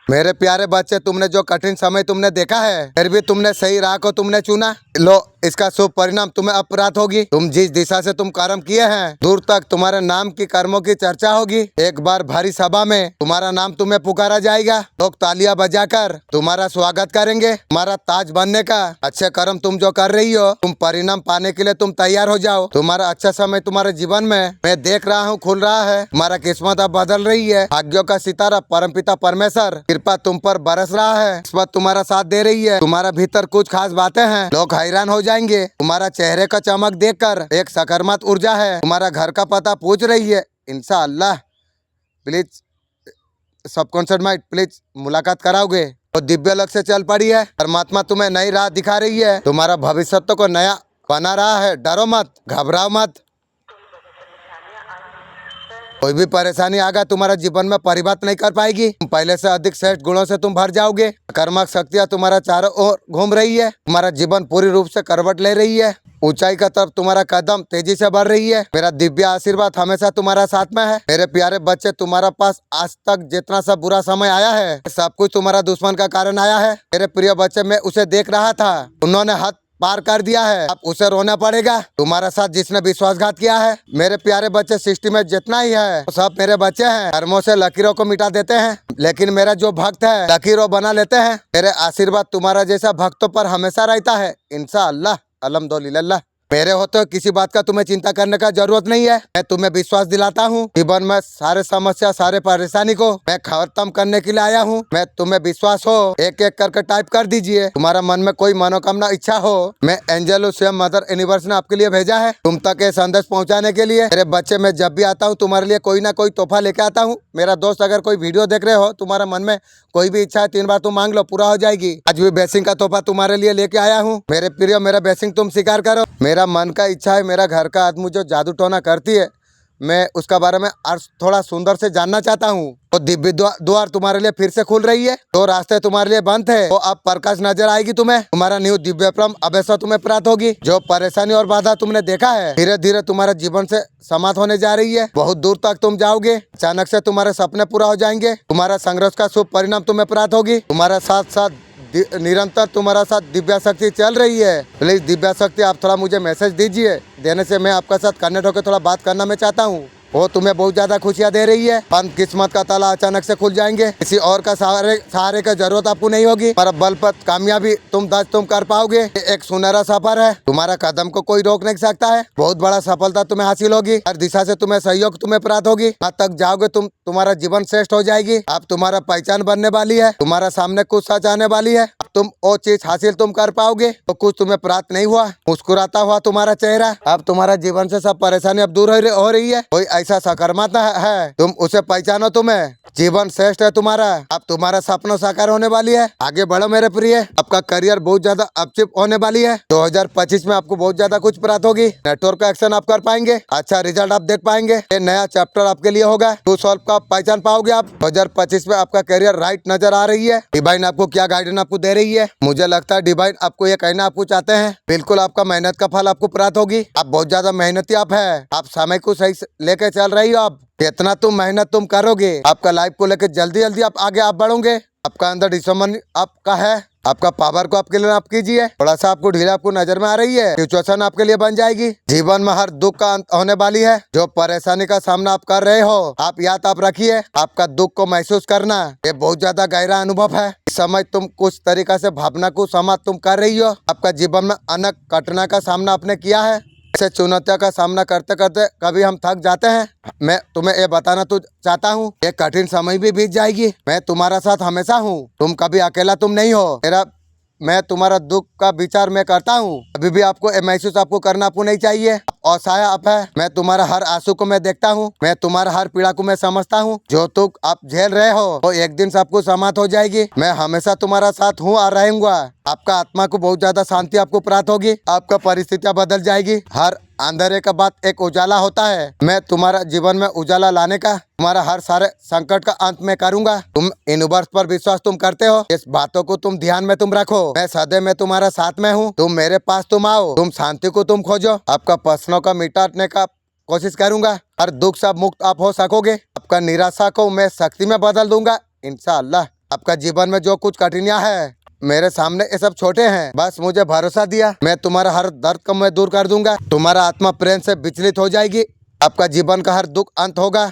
मेरे प्यारे बच्चे, तुमने जो कठिन समय तुमने देखा है, फिर भी तुमने सही राह को तुमने चुना। लो, इसका शुभ परिणाम तुम्हें अब प्राप्त होगी। तुम जिस दिशा से तुम कर्म किए हैं, दूर तक तुम्हारे नाम की कर्मों की चर्चा होगी। एक बार भारी सभा में तुम्हारा नाम तुम्हें पुकारा जाएगा। लोग तालियां बजाकर तुम्हारा स्वागत करेंगे। तुम्हारा ताज बनने का अच्छे कर्म तुम जो कर रही हो, तुम परिणाम पाने के लिए तुम तैयार हो जाओ। तुम्हारा अच्छा समय तुम्हारे जीवन में मैं देख रहा हूँ खुल रहा है। तुम्हारा किस्मत अब बदल रही है। भाग्यों का सितारा परमपिता परमेश्वर कृपा तुम पर बरस रहा है। किस्मत तुम्हारा साथ दे रही है। तुम्हारा भीतर कुछ खास बातें हैं, लोग हैरान हो जाएंगे। तुम्हारा चेहरे का चमक देखकर एक सकारात्मक ऊर्जा है। तुम्हारा घर का पता पूछ रही है। इंशाअल्लाह प्लीज सबकॉन्शियस माइंड प्लीज मुलाकात कराओगे। तो दिव्य लक्ष्य से चल पड़ी है। परमात्मा तुम्हें नई राह दिखा रही है। तुम्हारा भविष्य को नया बना रहा है। डरो मत, घबराओ मत। कोई भी परेशानी आगा तुम्हारा जीवन में परिवर्तन नहीं कर पाएगी। तुम पहले से अधिक श्रेष्ठ गुणों से तुम भर जाओगे। कर्मक शक्तियाँ तुम्हारा चारों ओर घूम रही है। तुम्हारा जीवन पूरी रूप से करवट ले रही है। ऊंचाई का तरफ तुम्हारा कदम तेजी से बढ़ रही है। मेरा दिव्य आशीर्वाद हमेशा तुम्हारा साथ में है। मेरे प्यारे बच्चे, तुम्हारा पास आज तक जितना सा बुरा समय आया है, सब कुछ तुम्हारा दुश्मन का कारण आया है। मेरे प्रिय बच्चे, मैं उसे देख रहा था, उन्होंने हद पार कर दिया है। अब उसे रोना पड़ेगा। तुम्हारा साथ जिसने विश्वासघात किया है। मेरे प्यारे बच्चे, सृष्टि में जितना ही है वो सब मेरे बच्चे हैं। कर्मों से लकीरों को मिटा देते हैं, लेकिन मेरा जो भक्त है लकीरों बना लेते हैं। मेरे आशीर्वाद तुम्हारा जैसा भक्तों पर हमेशा रहता है। इंशाअल्लाह, अल्हम्दुलिल्लाह। मेरे होते किसी बात का तुम्हें चिंता करने का जरूरत नहीं है। मैं तुम्हें विश्वास दिलाता हूँ, जीवन में सारे समस्या, सारे परेशानी को मैं खत्म करने के लिए आया हूँ। मैं तुम्हें विश्वास हो, एक एक करके टाइप कर दीजिए। तुम्हारा मन में कोई मनोकामना इच्छा हो, मैं एंजेलो स्वयं मदर यूनिवर्स ने आपके लिए भेजा है तुम तक ये संदेश पहुँचाने के लिए। मेरे बच्चे, मैं जब भी आता हूँ तुम्हारे लिए कोई ना कोई तोहफा लेके आता हूँ। मेरा दोस्त, अगर कोई वीडियो देख रहे हो, तुम्हारा मन में कोई भी इच्छा है, 3 बार तुम मांग लो, पूरा हो जाएगी। आज भी बेसिंग का तोहफा तुम्हारे लिए लेके आया हूँ। मेरे प्रिय, मेरा बेसिंग तुम स्वीकार करो। मेरा मन का इच्छा है, मेरा घर का आदमी जो जादू टोना करती है, मैं उसका बारे में और थोड़ा सुंदर से जानना चाहता हूँ। तो दिव्य द्वार तुम्हारे लिए फिर से खुल रही है। तो रास्ते तुम्हारे लिए बंद थे, तो अब प्रकाश नजर आएगी तुम्हें। तुम्हारा न्यू दिव्य प्रम अवश्य तुम्हें प्राप्त होगी। जो परेशानी और बाधा तुमने देखा है, धीरे धीरे तुम्हारे जीवन से समाप्त होने जा रही है। बहुत दूर तक तुम जाओगे। अचानक से तुम्हारे सपने पूरा हो जाएंगे। तुम्हारा संघर्ष का शुभ परिणाम तुम्हें प्राप्त होगी। तुम्हारा साथ साथ निरंतर तुम्हारा साथ दिव्या शक्ति चल रही है। प्लीज दिव्या शक्ति, आप थोड़ा मुझे मैसेज दीजिए। देने से मैं आपका साथ कनेक्ट होकर थोड़ा बात करना मैं चाहता हूँ। वो तुम्हें बहुत ज्यादा खुशियाँ दे रही है। बंद किस्मत का ताला अचानक से खुल जाएंगे। किसी और का सहारे का जरूरत आपको नहीं होगी। पर बल पर कामयाबी तुम कर पाओगे। एक सुनहरा सफर है, तुम्हारा कदम को कोई रोक नहीं सकता है। बहुत बड़ा सफलता तुम्हें हासिल होगी। हर दिशा से तुम्हें सहयोग तुम्हें प्राप्त होगी। वहाँ तक जाओगे तुम्हारा जीवन श्रेष्ठ हो जाएगी। अब तुम्हारा पहचान बनने वाली है। तुम्हारा सामने कुछ सच आने वाली है। तुम वो चीज हासिल तुम कर पाओगे तो कुछ तुम्हें प्राप्त नहीं हुआ। मुस्कुराता हुआ तुम्हारा चेहरा। अब तुम्हारा जीवन से सब परेशानी अब दूर हो रही है। कोई ऐसा सकारात्मक है, तुम उसे पहचानो। तुम्हें जीवन श्रेष्ठ है तुम्हारा। अब तुम्हारा सपना साकार होने वाली है। आगे बढ़ो मेरे प्रिय। आपका करियर बहुत ज्यादा अपचिप होने वाली है। 2025 में आपको बहुत ज्यादा कुछ प्राप्त होगी। नेटवर्क का एक्शन आप कर पाएंगे। अच्छा रिजल्ट आप देख पाएंगे। ये नया चैप्टर आपके लिए होगा। टू सॉल्व का पहचान पाओगे आप। 2025 में आपका करियर राइट नजर आ रही है। डिवाइन आपको क्या गाइडेंस आपको दे रही है, मुझे लगता है डिवाइन आपको ये कहना आपको चाहते हैं। बिल्कुल आपका मेहनत का फल आपको प्राप्त होगी। आप बहुत ज्यादा मेहनती आप है। आप समय को सही लेके लेके चल रही हो आप, कितना तुम मेहनत तुम करोगे, आपका लाइफ को लेके जल्दी जल्दी आप आगे आप बढ़ोगे। आपका अंदर डिसमन आपका है, आपका पावर को आपके लिए आप कीजिए। थोड़ा सा आपको ढीला आपको नजर में आ रही है, सिचुएशन आपके लिए बन जाएगी। जीवन में हर दुख का अंत होने वाली है। जो परेशानी का सामना आप कर रहे हो, आप याद आप रखिए, आपका दुख को महसूस करना ये बहुत ज्यादा गहरा अनुभव है। इस समय तुम कुछ तरीका से भावना को समाप्त तुम कर रही हो। आपका जीवन में अनेक कठिनाई का सामना आपने किया है। ऐसे चुनौतियों का सामना करते करते कभी हम थक जाते हैं। मैं तुम्हें ये बताना तो चाहता हूँ, ये कठिन समय भी बीत जाएगी। मैं तुम्हारा साथ हमेशा हूँ, तुम कभी अकेला तुम नहीं हो। मैं तुम्हारा दुख का विचार मैं करता हूँ। अभी भी आपको ये महसूस आपको करना आपको नहीं चाहिए। असहाय आप है, मैं तुम्हारा हर आंसू को मैं देखता हूँ, मैं तुम्हारा हर पीड़ा को मैं समझता हूँ। जो दुख आप झेल रहे हो वो एक दिन सबको समाप्त हो जाएगी। मैं हमेशा तुम्हारा साथ हूँ और रहूंगा। आपका आत्मा को बहुत ज्यादा शांति आपको प्राप्त होगी। आपका परिस्थितियाँ बदल जाएगी। हर अंधेरे का बाद एक उजाला होता है। मैं तुम्हारा जीवन में उजाला लाने का, तुम्हारा हर सारे संकट का अंत में करूंगा। तुम यूनिवर्स पर विश्वास तुम करते हो, इस बातों को तुम ध्यान में तुम रखो। मैं सदैव में तुम्हारा साथ में हूँ। तुम मेरे पास तुम आओ, तुम शांति को तुम खोजो। आपका प्रश्नों का मिटाने का कोशिश करूंगा। हर दुख से मुक्त आप हो सकोगे। आपका निराशा को मैं शक्ति में बदल दूंगा इंशाअल्लाह। आपका जीवन में जो कुछ कठिनाइयां है मेरे सामने ये सब छोटे हैं, बस मुझे भरोसा दिया, मैं तुम्हारा हर दर्द को मैं दूर कर दूंगा। तुम्हारा आत्मा प्रेम से विचलित हो जाएगी। आपका जीवन का हर दुख अंत होगा।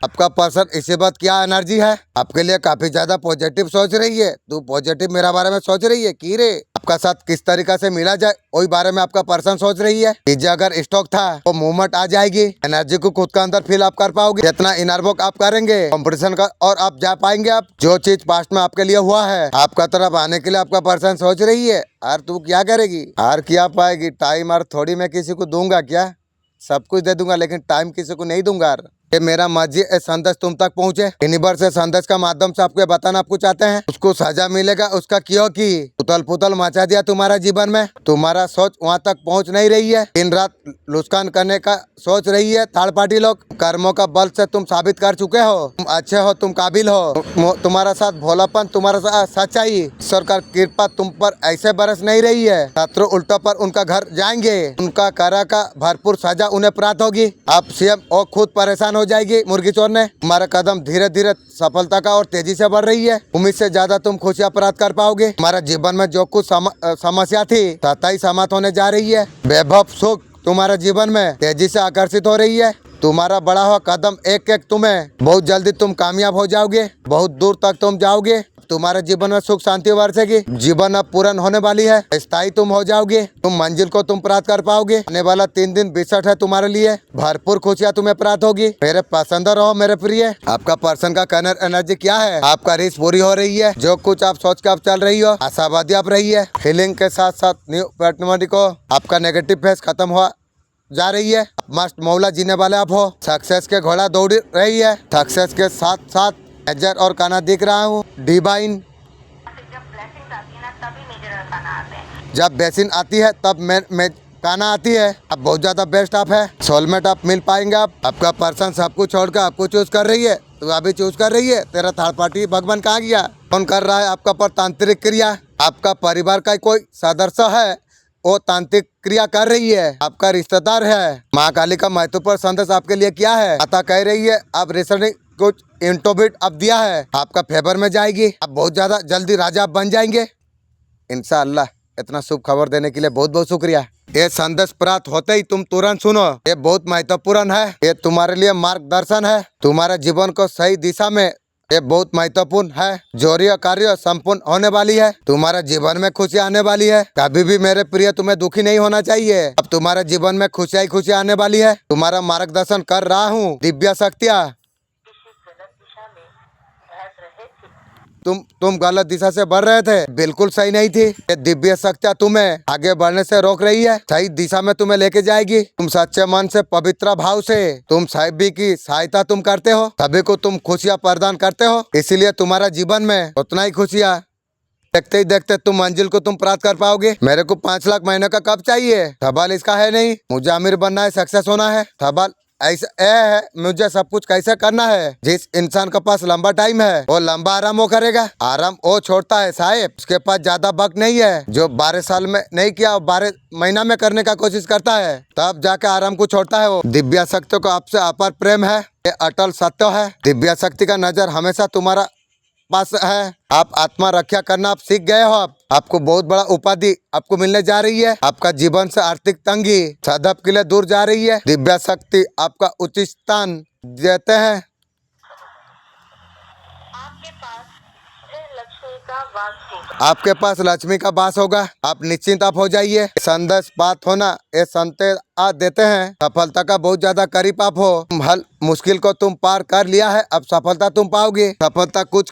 आपका पर्सन इसी बात क्या एनर्जी है, आपके लिए काफी ज्यादा पॉजिटिव सोच रही है। तू पॉजिटिव मेरा बारे में सोच रही है कि रे आपका साथ किस तरीका से मिला जाए वही बारे में आपका पर्सन सोच रही है। पिज्जा अगर स्टॉक था तो मूवमेंट आ जाएगी। एनर्जी को खुद का अंदर फील आप कर पाओगे। जितना इनर वर्क आप करेंगे कंपटीशन का और आप जा पाएंगे। आप जो चीज पास्ट में आपके लिए हुआ है आपका तरफ आने के लिए आपका पर्सन सोच रही है। और तू क्या करेगी, और क्या पाएगी। टाइम और थोड़ी मैं किसी को दूंगा क्या, सब कुछ दे दूंगा लेकिन टाइम किसी को नहीं दूंगा। ये मेरा मर्जी ये संदेश तुम तक पहुंचे। यूनिवर्स से संदेश का माध्यम से आपको बताना आपको चाहते हैं उसको सजा मिलेगा उसका, क्योंकि उथल पुथल मचा दिया तुम्हारा जीवन में। तुम्हारा सोच वहां तक पहुंच नहीं रही है। दिन रात लुस्कान करने का सोच रही है थर्ड पार्टी लोग। कर्मों का बल से तुम साबित कर चुके हो, तुम अच्छे हो, तुम काबिल हो। तुम्हारा साथ भोलापन, तुम्हारा साथ सच्चाई, ईश्वर का कृपा तुम पर ऐसे बरस नहीं रही है। शत्रु उल्टा पर उनका घर जाएंगे, उनका करा का भरपूर सजा उन्हें प्राप्त होगी। आप सीएम और खुद परेशान हो जाएगी मुर्गी चोर ने। तुम्हारा कदम धीरे धीरे सफलता का और तेजी से बढ़ रही है। उम्मीद से ज्यादा तुम खुशियां प्राप्त कर पाओगे। तुम्हारा जीवन में जो कुछ समस्या थी सताई समाप्त होने जा रही है। वैभव सुख तुम्हारे जीवन में तेजी से आकर्षित हो रही है। तुम्हारा बढ़ा हुआ कदम एक एक तुम्हें बहुत जल्दी तुम कामयाब हो जाओगे, बहुत दूर तक तुम जाओगे। तुम्हारे जीवन में सुख शांति बरसेगी। जीवन अब पूर्ण होने वाली है, स्थायी तुम हो जाओगे। तुम मंजिल को तुम प्राप्त कर पाओगे। आने वाला 3 दिन 62 है तुम्हारे लिए। भरपूर खुशियाँ तुम्हें प्राप्त होगी। मेरे पसंद रहो मेरे प्रिय। आपका पर्सन का कनर एनर्जी क्या है, आपका रीच पूरी हो रही है। जो कुछ आप सोच के आप चल रही हो आशावादी आप रही है। फीलिंग के साथ साथ न्यू पार्टनर को आपका नेगेटिव फेस खत्म हुआ जा रही है। मस्त मौला जीने वाले आप हो। सक्सेस के घोड़ा दौड़ रही है। सक्सेस के साथ साथ नजर और काना दिख रहा हूँ डिवाइन। जब ब्लेसिंग आती है तब मैं काना आती है। अब बहुत ज्यादा बेस्ट आप है। सोलमेट आप मिल पाएंगे। आपका पर्सन सब कुछ छोड़कर आपको चूज कर रही है। तो अभी चूज कर रही है। तेरा थर्ड पार्टी भगवान कहाँ गया, कौन कर रहा है आपका पर तांत्रिक क्रिया। आपका परिवार का कोई सदस्य है वो तांत्रिक क्रिया कर रही है। आपका रिश्तेदार है। माँ काली का महत्वपूर्ण संदेश आपके लिए क्या है, अतः कह रही है आप रिसेंटली कुछ इंटोबिट अब दिया है, आपका फेवर में जाएगी। आप बहुत ज्यादा जल्दी राजा आप बन जाएंगे इंशाअल्लाह। इतना शुभ खबर देने के लिए बहुत बहुत शुक्रिया। ये संदेश प्राप्त होते ही तुम तुरंत सुनो, ये बहुत महत्वपूर्ण है। ये तुम्हारे लिए मार्गदर्शन है। तुम्हारे जीवन को सही दिशा में ये बहुत महत्वपूर्ण है। जोरिया कार्य संपूर्ण होने वाली है। तुम्हारे जीवन में खुशी आने वाली है। कभी भी मेरे प्रिय तुम्हें दुखी नहीं होना चाहिए। अब तुम्हारे जीवन में खुशियाँ खुशी आने वाली है। तुम्हारा मार्गदर्शन कर रहा हूँ दिव्य शक्तियाँ। तुम गलत दिशा से बढ़ रहे थे, बिल्कुल सही नहीं थी। ये दिव्य शक्तियाँ तुम्हें आगे बढ़ने से रोक रही है, सही दिशा में तुम्हें लेके जाएगी। तुम सच्चे मन से पवित्र भाव से तुम सभी की सहायता तुम करते हो, सभी को तुम खुशियाँ प्रदान करते हो। इसीलिए तुम्हारा जीवन में उतना ही खुशियाँ देखते ही देखते तुम मंजिल को तुम प्राप्त कर पाओगे। मेरे को 5 लाख महीने का कब चाहिए, सवाल इसका है नहीं। मुझे अमीर बनना है, सक्सेस होना है। सवाल ऐसा है, मुझे सब कुछ कैसे करना है। जिस इंसान के पास लंबा टाइम है वो लंबा आराम वो करेगा। आराम वो छोड़ता है साहेब, उसके पास ज्यादा वक्त नहीं है। जो 12 साल में नहीं किया 12 महीना में करने का कोशिश करता है, तब जाके आराम को छोड़ता है वो। दिव्या शक्ति को आपसे अपार प्रेम है, ये अटल सत्य है। दिव्या शक्ति का नजर हमेशा तुम्हारा पास है। आप आत्मा रक्षा करना आप सीख गए हो। आपको बहुत बड़ा उपाधि आपको मिलने जा रही है। आपका जीवन से आर्थिक तंगी सदैव के लिए दूर जा रही है। दिव्या शक्ति आपका उचित स्थान देते हैं। आपके पास लक्ष्मी का वास होगा। आप निश्चिंत आप हो जाइए। संदेश बात होना ये संते आ देते हैं। सफलता का बहुत ज्यादा करीब आप हो। हल मुश्किल को तुम पार कर लिया है, अब सफलता तुम पाओगे। सफलता कुछ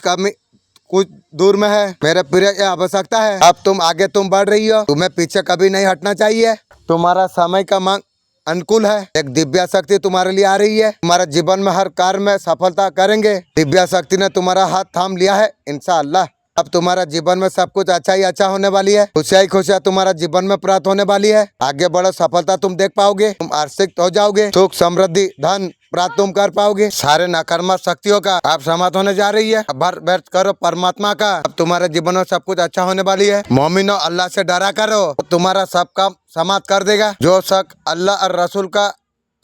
दूर में है मेरे प्रिय, ये आवश्यकता है। अब तुम आगे तुम बढ़ रही हो, तुम्हें पीछे कभी नहीं हटना चाहिए। तुम्हारा समय का मांग अनुकूल है। एक दिव्या शक्ति तुम्हारे लिए आ रही है। तुम्हारे जीवन में हर कार्य में सफलता करेंगे। दिव्या शक्ति ने तुम्हारा हाथ थाम लिया है इंशाअल्लाह। अब तुम्हारा जीवन में सब कुछ अच्छा ही अच्छा होने वाली है। खुशियाँ ही खुशियाँ तुम्हारा जीवन में प्राप्त होने वाली है। आगे बढ़ो, सफलता तुम देख पाओगे। तुम आर्थिक हो जाओगे, सुख समृद्धि धन प्राप्त तुम कर पाओगे। सारे नकारात्मक शक्तियों का आप समाप्त होने जा रही है। अब व्यर्थ करो परमात्मा का। अब तुम्हारे जीवन में सब कुछ अच्छा होने वाली है। मोमिनो, अल्लाह से डरा करो, तुम्हारा सब काम समाप्त कर देगा। जो शख्स अल्लाह और रसूल का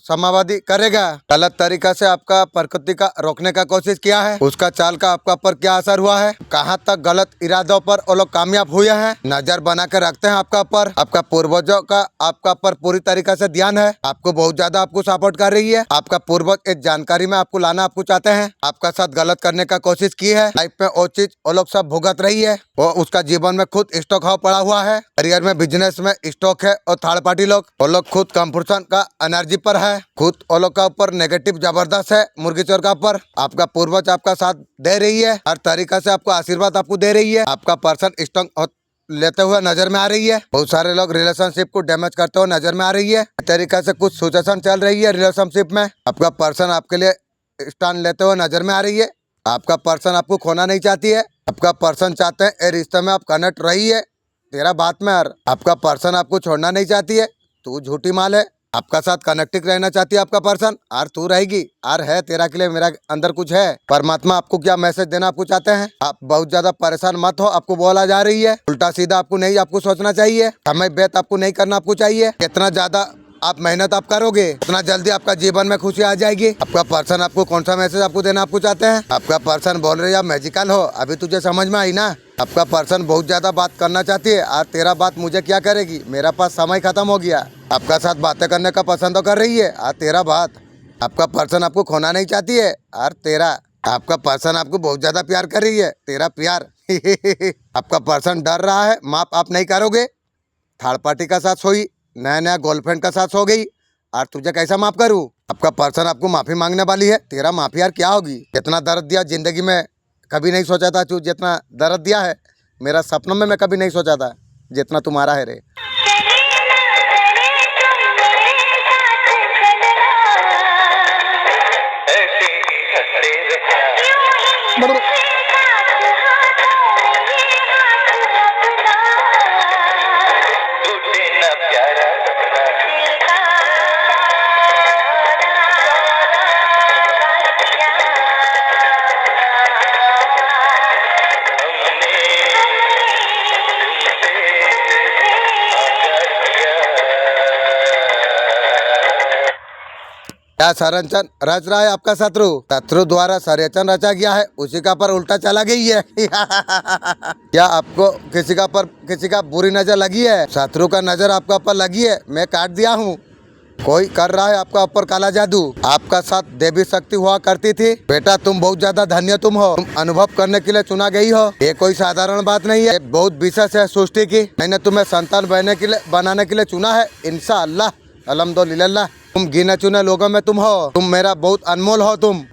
समावादी करेगा, गलत तरीका से आपका प्रकृति का रोकने का कोशिश किया है, उसका चाल का आपका पर क्या असर हुआ है, कहाँ तक गलत इरादों पर वो लोग कामयाब हुए हैं। नजर बना कर रखते हैं आपका पर। आपका पूर्वजों का आपका पर पूरी तरीका से ध्यान है। आपको बहुत ज्यादा आपको सपोर्ट कर रही है। आपका पूर्वज इस जानकारी में आपको लाना आपको चाहते हैं। आपका साथ गलत करने का कोशिश की है। लाइफ में वो चीज वो लोग सब भुगत रही है। वो उसका जीवन में खुद स्टॉक हाउ पड़ा हुआ है। करियर में बिजनेस में स्टॉक है। और थर्ड पार्टी लोग वो लोग खुद कंपटीशन का एनर्जी पर है। खुद वो लोग का ऊपर नेगेटिव जबरदस्त है। मुर्गी चोर का ऊपर आपका पूर्वज आपका साथ दे रही है। हर तरीका से आपको आशीर्वाद आपको दे रही है। आपका पर्सन स्ट्रॉन्ग लेते हुए नजर में आ रही है। बहुत सारे लोग रिलेशनशिप को डैमेज करते हुए नजर में आ रही है। इस तरीका से कुछ सिचुएशन चल रही है रिलेशनशिप में। आपका पर्सन आपके लिए स्टैंड लेते हुए नजर में आ रही है। आपका पर्सन आपको खोना नहीं चाहती है। आपका पर्सन चाहते हैं ये रिश्ते में आप कनेक्ट रही है। तेरा बात में यार, आपका पर्सन आपको छोड़ना नहीं चाहती है। तू झूठी माल है। आपका साथ कनेक्टेड रहना चाहती है आपका पर्सन। आर तू रहेगी, आर है तेरा के लिए मेरा अंदर कुछ है। परमात्मा आपको क्या मैसेज देना आपको चाहते हैं। आप बहुत ज्यादा परेशान मत हो। आपको बोला जा रही है उल्टा सीधा आपको नहीं आपको सोचना चाहिए। समय व्यर्थ आपको नहीं करना आपको चाहिए। कितना ज्यादा आप मेहनत आप करोगे उतना जल्दी आपका जीवन में खुशी आ जाएगी। आपका पर्सन आपको कौन सा मैसेज आपको देना आपको चाहते हैं। आपका पर्सन बोल रहे आप मैजिकल हो। अभी तुझे समझ में आई ना। आपका पर्सन बहुत ज्यादा बात करना चाहती है। और तेरा बात मुझे क्या करेगी, मेरा पास समय खत्म हो गया। आपका साथ बातें करने का पसंद तो कर रही है। और तेरा बात आपका पर्सन आपको खोना नहीं चाहती है। और तेरा आपका पर्सन आपको बहुत ज्यादा प्यार कर रही है। तेरा प्यार आपका पर्सन डर रहा है माफ आप नहीं करोगे। थर्ड पार्टी का साथ सोई, नया नया गर्लफ्रेंड का साथ हो गई। और तुझे कैसा माफ करूँ। आपका पर्सन आपको माफी मांगने वाली है। तेरा माफी यार क्या होगी। जितना दर्द दिया जिंदगी में कभी नहीं सोचा था तू। जितना दर्द दिया है मेरा सपनों में मैं कभी नहीं सोचा था जितना तुम्हारा है रे। क्या षड्यंत्र रच रहा है आपका शत्रु। शत्रु द्वारा षड्यंत्र रचा गया है, उसी का पर उल्टा चला गई है। क्या आपको किसी का बुरी नजर लगी है। शत्रु का नजर आपका ऊपर लगी है, मैं काट दिया हूँ। कोई कर रहा है आपका ऊपर काला जादू। आपका साथ देवी शक्ति हुआ करती थी। बेटा तुम बहुत ज्यादा धन्य तुम हो। तुम अनुभव करने के लिए चुना गई हो। ये कोई साधारण बात नहीं है, बहुत विशेष है सृष्टि की। मैंने तुम्हें संतान बनाने के लिए चुना है इंशाअल्लाह अल्हम्दुलिल्लाह। तुम गिने चुने लोगों में तुम हो। तुम मेरा बहुत अनमोल हो। तुम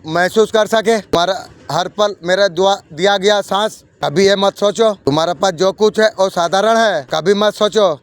महसूस कर सके तुम्हारा हर पल मेरा दिया गया सांस। कभी ये मत सोचो तुम्हारे पास जो कुछ है वो साधारण है। कभी मत सोचो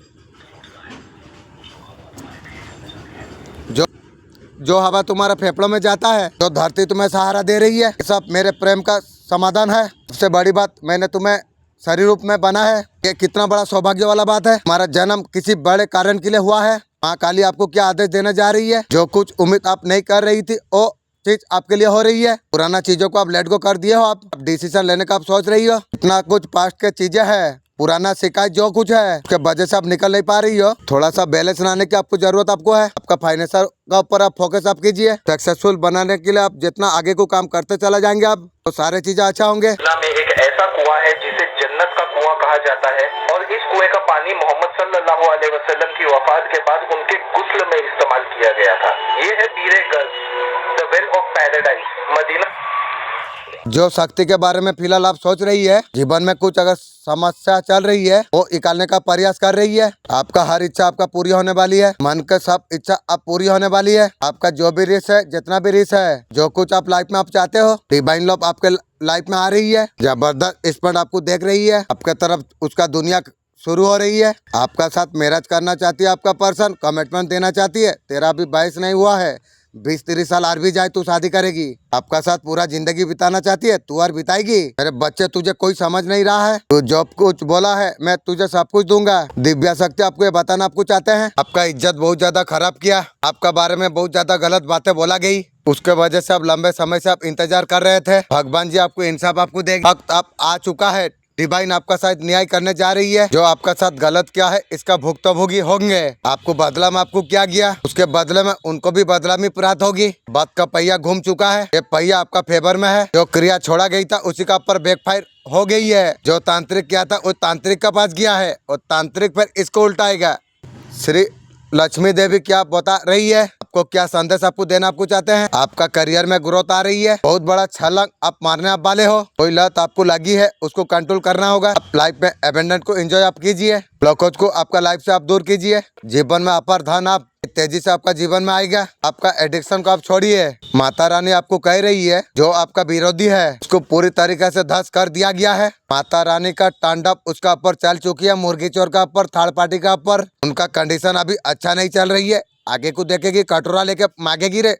जो हवा तुम्हारे फेफड़ों में जाता है, जो धरती तुम्हें सहारा दे रही है, सब मेरे प्रेम का समाधान है। सबसे बड़ी बात मैंने तुम्हें शरीर रूप में बना है। ये कितना बड़ा सौभाग्य वाला बात है। हमारा जन्म किसी बड़े कारण के लिए हुआ है। माँ काली आपको क्या आदेश देने जा रही है? जो कुछ उम्मीद आप नहीं कर रही थी वो चीज आपके लिए हो रही है। पुराना चीजों को आप लेट गो कर दिए हो। आप डिसीजन लेने का आप सोच रही हो। इतना कुछ पास्ट के चीजें है, पुराना शिकायत जो कुछ है उसके वजह से आप निकल नहीं पा रही हो। थोड़ा सा बैलेंस लाने की आपको जरूरत आपको है। आपका फाइनेंशियल का ऊपर आप फोकस आप कीजिए। सक्सेसफुल बनाने के लिए आप जितना आगे को काम करते चला जाएंगे आप तो सारे चीजें अच्छा होंगे। में एक ऐसा कुआं है जिसे जन्नत का कुआं कहा जाता है और इस कुएं का पानी मोहम्मद सल्लल्लाहु अलैहि वसल्लम की वफात के बाद उनके गुस्ल में इस्तेमाल किया गया था। ये है पीरे गज, the well of paradise, Medina. जो शक्ति के बारे में फिलहाल आप सोच रही है, जीवन में कुछ अगर समस्या चल रही है वो निकालने का प्रयास कर रही है। आपका हर इच्छा आपका पूरी होने वाली है। मन के सब इच्छा अब पूरी होने वाली है। आपका जो भी रिस है, जितना भी रिस है, जो कुछ आप लाइफ में आप चाहते हो, डिवाइन लव आपके लाइफ में आ रही है। जबरदस्त स्पीड आपको देख रही है। आपके तरफ उसका दुनिया शुरू हो रही है। आपका साथ मैरिज करना चाहती है। आपका पर्सन कमिटमेंट देना चाहती है। तेरा अभी 22 नहीं हुआ है, 20-30 साल और भी जाए तू शादी करेगी। आपका साथ पूरा जिंदगी बिताना चाहती है, तू और बिताएगी। मेरे बच्चे तुझे कोई समझ नहीं रहा है। तू जो कुछ बोला है मैं तुझे सब कुछ दूंगा। दिव्या शक्ति आपको ये बताना आपको चाहते हैं। आपका इज्जत बहुत ज्यादा खराब किया। आपका बारे में बहुत ज्यादा गलत बातें बोला गई। उसके वजह से आप लंबे समय से आप इंतजार कर रहे थे। भगवान जी आपको इंसाफ आपको देगा। वक्त आप आ चुका है। डिवाइन आपका शायद न्याय करने जा रही है। जो आपका साथ गलत किया है इसका भुक्तभोगी होंगे। आपको बदला में आपको क्या किया उसके बदले में उनको भी बदला में प्राप्त होगी। बात का पहिया घूम चुका है। ये पहिया आपका फेवर में है। जो क्रिया छोड़ा गई था उसी का ऊपर बैकफायर हो गई है। जो तांत्रिक किया था वो तांत्रिक का पास गया है और तांत्रिक फिर इसको उल्टाएगा। श्री लक्ष्मी देवी क्या बता रही है, आपको क्या संदेश आपको देना आपको चाहते हैं? आपका करियर में ग्रोथ आ रही है। बहुत बड़ा छलांग आप मारने आप वाले हो। कोई लत आपको लगी है उसको कंट्रोल करना होगा। आप लाइफ में एबेंडेंट को एंजॉय आप कीजिए। ब्लॉकेज को आपका लाइफ से आप दूर कीजिए। जीवन में अपार धन आप तेजी से आपका जीवन में आएगा। आपका एडिक्शन को आप छोड़िए। माता रानी आपको कह रही है जो आपका विरोधी है उसको पूरी तरीके से ध्वस्त कर दिया गया है। माता रानी का तांडव उसका ऊपर चल चुकी है। मुर्गी चोर का ऊपर, थर्ड पार्टी का ऊपर। उनका कंडीशन अभी अच्छा नहीं चल रही है। आगे को देखेगी कटोरा लेके मांगेगी रे।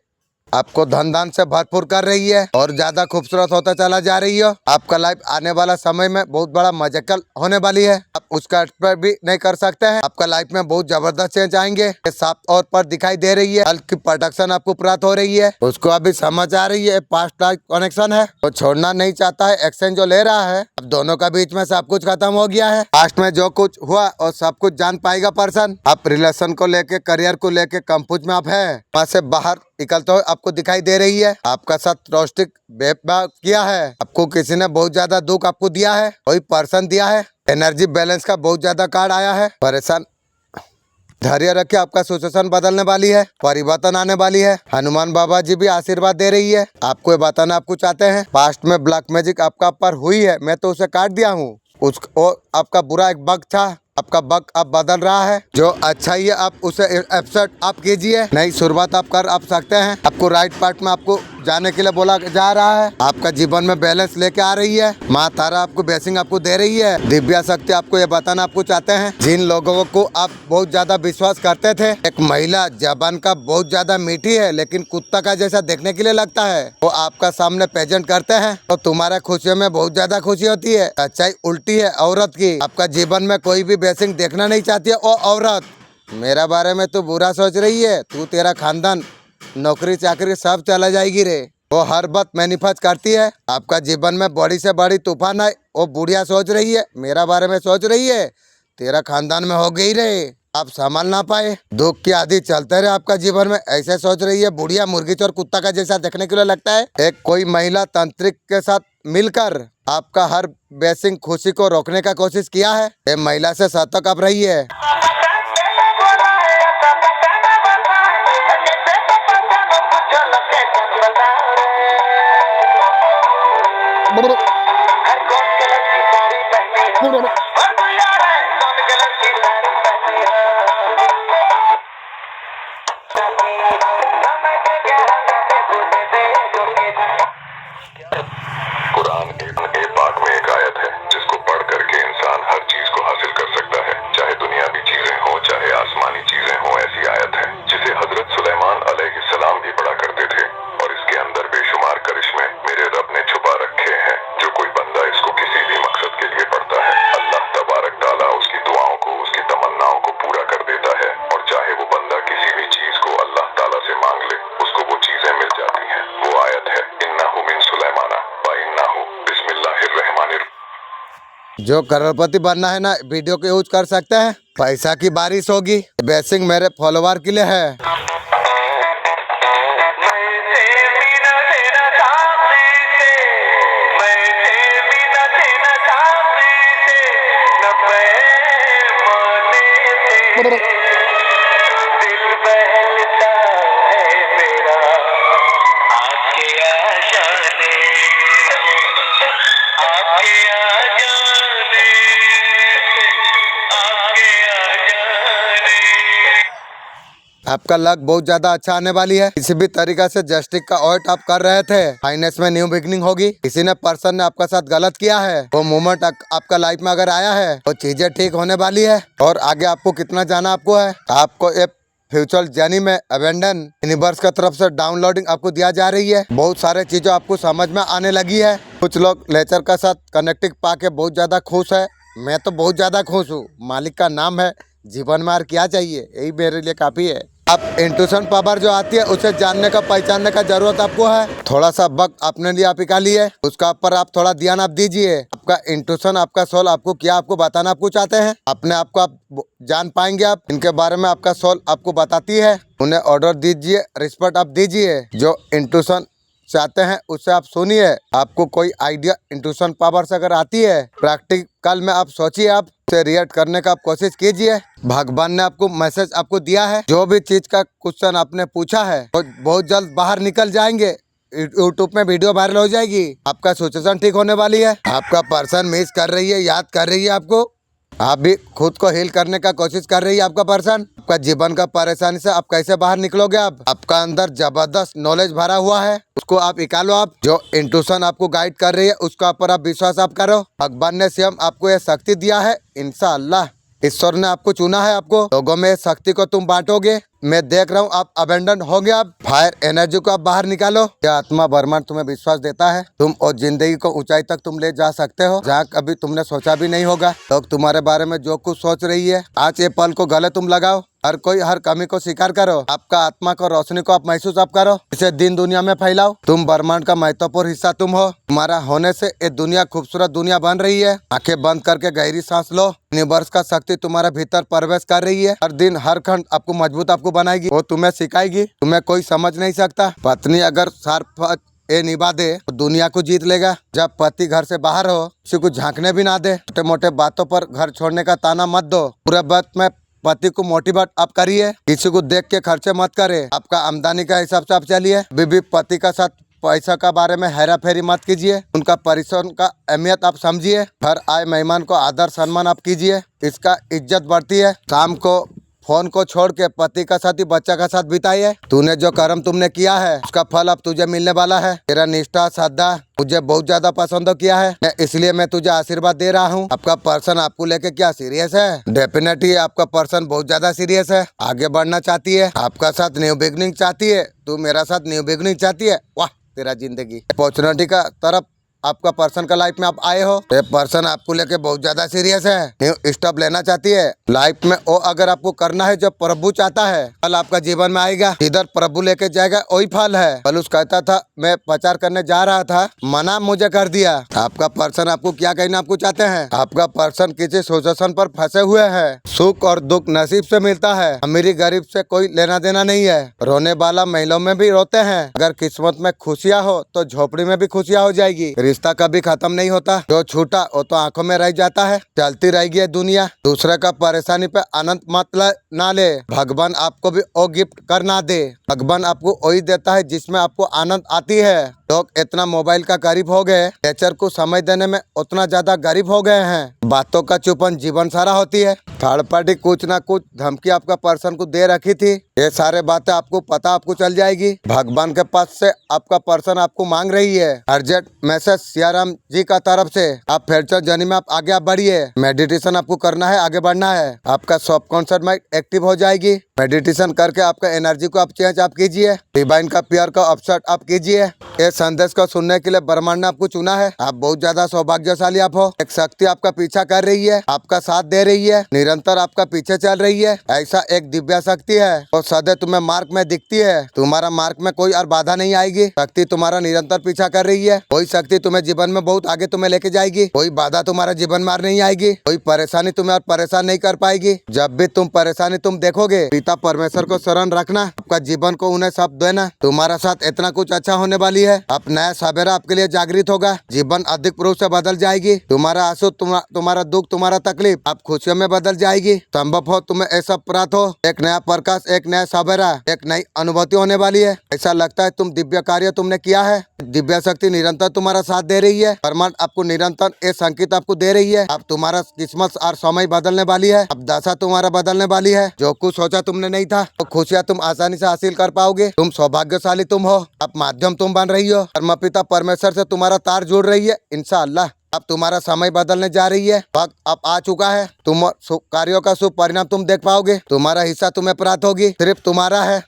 आपको धन दान से भरपूर कर रही है और ज्यादा खूबसूरत होता चला जा रही हो। आपका लाइफ आने वाला समय में बहुत बड़ा मजेकल होने वाली है। आप उसका एक्सपेक्ट भी नहीं कर सकते हैं। आपका लाइफ में बहुत जबरदस्त चेंज आएंगे। साफ तौर पर दिखाई दे रही है। हल्की प्रोडक्शन आपको प्राप्त हो रही है। उसको अभी समझ आ रही है पास्ट लाइफ कनेक्शन है तो छोड़ना नहीं चाहता है। एक्शन जो ले रहा है अब दोनों का बीच में सब कुछ खत्म हो गया है। पास्ट में जो कुछ हुआ और सब कुछ जान पाएगा पर्सन। आप रिलेशन को लेके, करियर को लेके कंफ्यूज में आप है। वहाँ से बाहर निकलते हुए आपको दिखाई दे रही है। आपका साथ रोस्टिक व्यवहार किया है। आपको किसी ने बहुत ज्यादा दुख आपको दिया है, कोई पर्सन दिया है। एनर्जी बैलेंस का बहुत ज्यादा कार्ड आया है। परेशान धैर्य रखिए। आपका सिचुएशन बदलने वाली है, परिवर्तन आने वाली है। हनुमान बाबा जी भी आशीर्वाद दे रही है। आपको ये बताना आपको चाहते हैं पास्ट में ब्लैक मैजिक आपका पर हुई है, मैं तो उसे काट दिया हूँ। आपका बुरा एक वक्त था, आपका वक्त अब बदल रहा है। जो अच्छा ही है आप उसे एक्सेप्ट आप कीजिए। नई शुरुआत आप कर आप सकते हैं। आपको राइट पार्ट में आपको जाने के लिए बोला जा रहा है। आपका जीवन में बैलेंस लेके आ रही है। माँ तारा आपको ब्लेसिंग आपको दे रही है। दिव्या शक्ति आपको ये बताना आपको चाहते हैं जिन लोगों को आप बहुत ज्यादा विश्वास करते थे। एक महिला जबान का बहुत ज्यादा मीठी है लेकिन कुत्ता का जैसा देखने के लिए लगता है, वो आपका सामने प्रेजेंट करते हैं तो तुम्हारे खुशियों में बहुत ज्यादा खुशी होती है। सच्चाई उल्टी है औरत की। आपका जीवन में कोई भी ब्लेसिंग देखना नहीं चाहती है ओ औरत। मेरा बारे में तू बुरा सोच रही है, तू तेरा खानदान नौकरी चाकरी सब चला जाएगी रे। वो हर बात मैनिफेस्ट करती है। आपका जीवन में बड़ी से बड़ी तूफान है। वो बुढ़िया सोच रही है, मेरा बारे में सोच रही है, तेरा खानदान में हो गई रे, आप संभाल ना पाए, दुख की आदि चलते रहे आपका जीवन में, ऐसे सोच रही है। बुढ़िया मुर्गी चोर कुत्ता का जैसा देखने के लिए लगता है। एक कोई महिला तांत्रिक के साथ मिलकर आपका हर बेसिंग खुशी को रोकने का कोशिश किया है। ये महिला से सतर्क आप रही है। कुरान के पाक में एक आयत है जिसको पढ़ करके इंसान हर चीज को हासिल कर सकता है, चाहे दुनियावी चीजें हो चाहे आसमानी चीजें हो। ऐसी आयत है जिसे हजरत सुलेमान अलैहिस्सलाम भी पढ़ा करते थे और इसके अंदर बेशुमार करिश्मे मेरे रब ने छुपा रखे हैं। जो कोई बंदा इसको किसी भी मकसद के लिए पढ़ता है, अल्लाह तबारक ताला उसकी दुआओं को, उसकी तमन्नाओं को पूरा कर देता है। और चाहे वो बंदा जो करोड़पति बनना है ना, वीडियो को यूज कर सकते हैं। पैसा की बारिश होगी। बेसिंग मेरे फॉलोवर के लिए है। आपका लक बहुत ज्यादा अच्छा आने वाली है। किसी भी तरीके से जस्टिस का ऑडिट आप कर रहे थे, फाइनेंस में न्यू बिगनिंग होगी। किसी ने पर्सन ने आपका साथ गलत किया है, वो मोमेंट आपका लाइफ में अगर आया है तो चीजें ठीक होने वाली है। और आगे आपको कितना जाना आपको है, आपको एक फ्यूचर जर्नी में अबेंडन यूनिवर्स की तरफ से डाउनलोडिंग आपको दिया जा रही है। बहुत सारे चीजें आपको समझ में आने लगी है। कुछ लोग नेचर का साथ कनेक्टिंग पाके बहुत ज्यादा खुश है। मैं तो बहुत ज्यादा खुश हूँ। मालिक का नाम है, जीवन में और क्या चाहिए, यही मेरे लिए काफी है। आप इंट्यूशन पावर जो आती है उसे जानने का, पहचानने का जरूरत आपको है। थोड़ा सा वक्त अपने लिए आप निकालिए, उसका ऊपर आप थोड़ा ध्यान आप दीजिए। आपका इंट्यूशन, आपका सोल आपको क्या आपको बताना आपको चाहते हैं, अपने आप को आप जान पाएंगे। आप इनके बारे में आपका सोल आपको बताती है, उन्हें ऑर्डर दीजिए, रिस्पेक्ट आप दीजिए। जो इंट्यूशन चाहते हैं उससे आप सुनिए। आपको कोई आइडिया इंट्यूशन पावर से अगर आती है, प्रैक्टिकल में आप सोचिए, आप से रिएक्ट करने का आप कोशिश कीजिए। भगवान ने आपको मैसेज आपको दिया है। जो भी चीज का क्वेश्चन आपने पूछा है तो बहुत जल्द बाहर निकल जाएंगे। यूट्यूब में वीडियो वायरल हो जाएगी। आपका सिचुएशन ठीक होने वाली है। आपका पर्सन मिस कर रही है, याद कर रही है आपको। आप भी खुद को हील करने का कोशिश कर रही है आपका पर्सन। आपका जीवन का परेशानी से आप कैसे बाहर निकलोगे। आपका अंदर जबरदस्त नॉलेज भरा हुआ है, उसको आप निकालो। आप जो इंट्यूशन आपको गाइड कर रही है उसका ऊपर आप विश्वास आप करो। भगवान ने स्वयं आपको ये शक्ति दिया है। इंशाअल्लाह ईश्वर ने आपको चुना है। आपको लोगों में शक्ति को तुम बांटोगे। मैं देख रहा हूँ आप अबेंडन हो गया। आप फायर एनर्जी को आप बाहर निकालो। क्या आत्मा ब्रह्मांड तुम्हें विश्वास देता है, तुम और जिंदगी को ऊंचाई तक तुम ले जा सकते हो, जहाँ कभी तुमने सोचा भी नहीं होगा। लोग तुम्हारे बारे में जो कुछ सोच रही है, आज ये पल को गले तुम लगाओ। हर कोई हर कमी को स्वीकार करो। आपका आत्मा को, रोशनी को आप महसूस आप करो। इसे दिन दुनिया में फैलाओ। तुम ब्रह्मांड का महत्वपूर्ण हिस्सा तुम हो। तुम्हारा होने से ये दुनिया खूबसूरत दुनिया बन रही है। आंखें बंद करके गहरी सांस लो। यूनिवर्स का शक्ति तुम्हारे भीतर प्रवेश कर रही है। हर दिन हर खंड आपको मजबूत आपको बनाएगी। वो तुम्हें सिखाएगी। तुम्हें कोई समझ नहीं सकता। पत्नी अगर शार्प ये निभा दे तो दुनिया को जीत लेगा। जब पति घर से बाहर हो, किसी को झांकने भी ना दे। छोटे मोटे बातों पर घर छोड़ने का ताना मत दो। पूरे वक्त में पति को मोटिवेट आप करिए। किसी को देख के खर्चे मत करे। आपका आमदनी का हिसाब से आप चलिए। बीबी पति का साथ पैसा का बारे में हेरा फेरी मत कीजिए। उनका परिश्रम का अहमियत आप समझिए। हर आए मेहमान को आदर सम्मान आप कीजिए। इसका इज्जत बढ़ती है। शाम को फोन को छोड़ के पति का साथ ही बच्चा का साथ बिताइए। तूने जो कर्म तुमने किया है उसका फल अब तुझे मिलने वाला है। तेरा निष्ठा श्रद्धा मुझे बहुत ज्यादा पसंद किया है, इसलिए मैं तुझे आशीर्वाद दे रहा हूँ। आपका पर्सन आपको लेके क्या सीरियस है? डेफिनेटली आपका पर्सन बहुत ज्यादा सीरियस है। आगे बढ़ना चाहती है, आपका साथ न्यू बिगनिंग चाहती है। तू मेरा साथ न्यू बिगनिंग चाहती है। वाह, तेरा जिंदगी अपॉर्चुनिटी का तरफ आपका पर्सन का लाइफ में आप आए हो। ये पर्सन आपको लेके बहुत ज्यादा सीरियस है। न्यू स्टेप लेना चाहती है लाइफ में। वो अगर आपको करना है जो प्रभु चाहता है, फल आपका जीवन में आएगा। इधर प्रभु लेके जाएगा वही फल है। पलूस कहता था मैं प्रचार करने जा रहा था, मना मुझे कर दिया। आपका पर्सन आपको क्या कहना आपको चाहते हैं? आपका पर्सन किसी सिचुएशन पर फंसे हुए है। सुख और दुख नसीब से मिलता है। अमीरी गरीब से कोई लेना देना नहीं है। रोने वाला महिलाओं में भी रोते हैं। अगर किस्मत में खुशियाँ हो तो झोपड़ी में भी खुशियाँ हो जाएगी। रिश्ता कभी खत्म नहीं होता। जो छूटा वो तो आंखों में रह जाता है। चलती रहेगी दुनिया। दूसरे का परेशानी पे आनंद मत ना ले। भगवान आपको भी वो गिफ्ट कर ना दे। भगवान आपको वही देता है जिसमें आपको आनंद आती है। लोग इतना मोबाइल का गरीब हो गए, नेचर को समय देने में उतना ज्यादा गरीब हो गए हैं। बातों का चुपन जीवन सारा होती है। थर्ड पार्टी कुछ ना कुछ धमकी आपका पर्सन को दे रखी थी। ये सारे बातें आपको पता आपको चल जाएगी। भगवान के पास से आपका पर्सन आपको मांग रही है अर्जेंट मैसेज सियाराम जी का तरफ से। आप फ्यूचर जर्नी में आप आगे बढ़िए। मेडिटेशन आपको करना है, आगे बढ़ना है। आपका सबकॉन्शियस माइंड एक्टिव हो जाएगी। मेडिटेशन करके आपका एनर्जी को आप चेंज आप कीजिए, डिवाइन का प्यार का अपसेट आप कीजिए। ये संदेश को सुनने के लिए ब्रह्मांड ने आपको चुना है। आप बहुत ज्यादा सौभाग्यशाली आप हो। एक शक्ति आपका पीछा कर रही है, आपका साथ दे रही है, निरंतर आपका पीछे चल रही है। ऐसा एक दिव्य शक्ति है और सदैव तुम्हें मार्ग में दिखती है। तुम्हारा मार्ग में कोई और बाधा नहीं आएगी। शक्ति तुम्हारा निरंतर पीछा कर रही है। कोई शक्ति तुम्हें जीवन में बहुत आगे तुम्हें लेके जाएगी। कोई बाधा तुम्हारा जीवन में नहीं आएगी। कोई परेशानी तुम्हें और परेशान नहीं कर पाएगी। जब भी तुम परेशानी तुम देखोगे, पिता परमेश्वर को शरण रखना, आपका जीवन को उन्हें शब्द देना। तुम्हारा साथ इतना कुछ अच्छा होने वाली है। अब नया सवेरा आपके लिए जागृत होगा। जीवन अधिक रूप से बदल जाएगी। तुम्हारा आंसू, तुम्हारा दुख, तुम्हारा तकलीफ आप खुशियों में बदल जाएगी। संभव हो तुम्हें ऐसा प्राप्त हो, एक नया प्रकाश, एक नया सवेरा, एक नई अनुभूति होने वाली है। ऐसा लगता है तुम दिव्य कार्य तुमने किया है। दिव्य शक्ति निरंतर तुम्हारा साथ दे रही है। परमात्मा आपको निरंतर ये संकेत आपको दे रही है। अब तुम्हारा किस्मत और समय बदलने वाली है। अब दशा तुम्हारा बदलने वाली है। जो कुछ सोचा तुमने नहीं था, वो खुशियाँ तुम आसानी से हासिल कर पाओगे। तुम सौभाग्यशाली तुम हो। अब माध्यम तुम बन रही हो। परमपिता परमेश्वर से तुम्हारा तार जुड़ रही है। इंशाअल्लाह अब तुम्हारा समय बदलने जा रही है। वक्त अब आ चुका है। तुम कार्यों का शुभ परिणाम तुम देख पाओगे। तुम्हारा हिस्सा तुम्हें प्राप्त होगी। सिर्फ तुम्हारा है।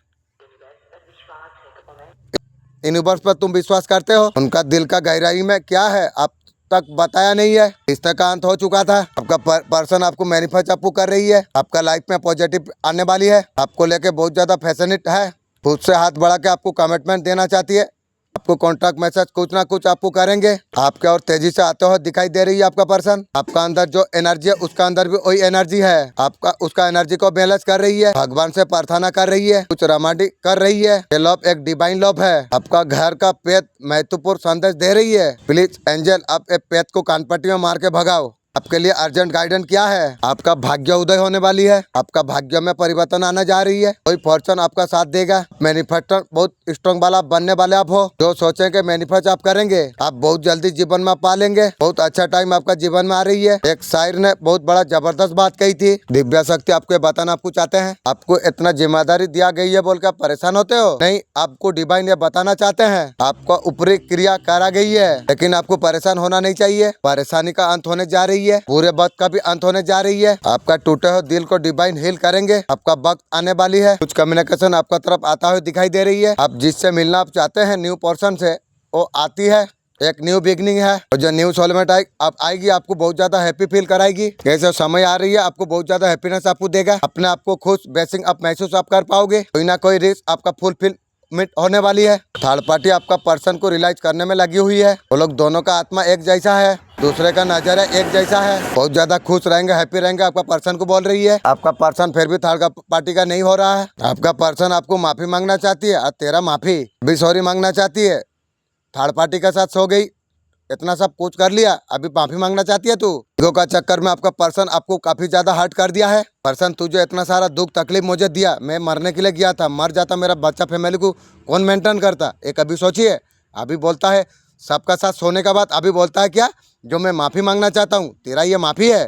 यूनिवर्स पर तुम विश्वास करते हो। उनका दिल का गहराई में क्या है अब तक बताया नहीं है। रिश्ते का अंत हो चुका था। आपका पर्सन आपको मैनिफेस्ट आपको कर रही है। आपका लाइफ में पॉजिटिव आने वाली है। आपको लेके बहुत ज्यादा फैशनेट है। खुद से हाथ बढ़ा के आपको कमिटमेंट देना चाहती है। आपको कॉन्ट्रैक्ट मैसेज कुछ ना कुछ आपको करेंगे। आपके और तेजी से आते हुए दिखाई दे रही है आपका पर्सन। आपका अंदर जो एनर्जी है, उसका अंदर भी वही एनर्जी है। आपका उसका एनर्जी को बैलेंस कर रही है। भगवान से प्रार्थना कर रही है। कुछ रोमांटिक कर रही है। ये लव एक डिवाइन लव है। आपका घर का पेट महत्वपूर्ण संदेश दे रही है। प्लीज एंजल, आप एक पेट को कानपट्टी में मार के भगाओ। आपके लिए अर्जेंट गाइडेंस क्या है? आपका भाग्य उदय होने वाली है। आपका भाग्य में परिवर्तन आने जा रही है। कोई फॉर्चून आपका साथ देगा। मैनिफेस्टर बहुत स्ट्रॉन्ग वाला बनने वाले आप हो। जो सोचेंगे मैनिफेस्ट आप करेंगे। आप बहुत जल्दी जीवन में पालेंगे। बहुत अच्छा टाइम आपका जीवन में आ रही है। एक शायर ने बहुत बड़ा जबरदस्त बात कही थी। दिव्य शक्ति आपको बताना आपको चाहते हैं। आपको इतना जिम्मेदारी दिया गई है बोल के परेशान होते हो नहीं। आपको डिवाइन ये बताना चाहते हैं। आपको ऊपरी क्रिया करा गई है, लेकिन आपको परेशान होना नहीं चाहिए। परेशानी का अंत होने जा रही है। पूरे वक्त का भी अंत होने जा रही है। आपका टूटे हुए दिल को डिवाइन हील करेंगे। आपका वक्त आने वाली है। कुछ कम्युनिकेशन आपका तरफ आता हुआ दिखाई दे रही है। आप जिससे मिलना आप चाहते हैं न्यू पर्सन से, वो आती है। एक न्यू बिगनिंग है। और जो न्यू सोलमेट आएगी आपको बहुत ज्यादा हैप्पी फील कराएगी। जैसे समय आ रही है आपको बहुत ज्यादा हैप्पीनेस आपको देगा। अपने आप को खुश बेसिंग आप महसूस आप कर पाओगे। कोई ना कोई रिस्क आपका फुलफिल होने वाली है। थर्ड पार्टी आपका पर्सन को रियलाइज करने में लगी हुई है। वो लोग दोनों का आत्मा एक जैसा है। दूसरे का नजरिया एक जैसा है। बहुत ज्यादा खुश रहेंगे, हैप्पी रहेंगे। आपका पर्सन को बोल रही है। आपका पर्सन फिर भी थर्ड पार्टी का नहीं हो रहा है। आपका पर्सन आपको माफी मांगना चाहती है और तेरा माफी भी सॉरी मांगना चाहती है। थर्ड पार्टी के साथ सो गई, इतना सब कुछ कर लिया, अभी माफी मांगना चाहती है तू। ईगो का चक्कर में आपका पर्सन आपको काफी ज्यादा हर्ट कर दिया है। पर्सन तुझे इतना सारा दुख तकलीफ मुझे दिया, मैं मरने के लिए गया था, मर जाता मेरा बच्चा फैमिली को कौन मेंटेन करता। एक अभी सोचिए, अभी बोलता है सबका साथ सोने के बाद अभी बोलता है क्या, जो मैं माफी मांगना चाहता हूँ तेरा ये माफी है।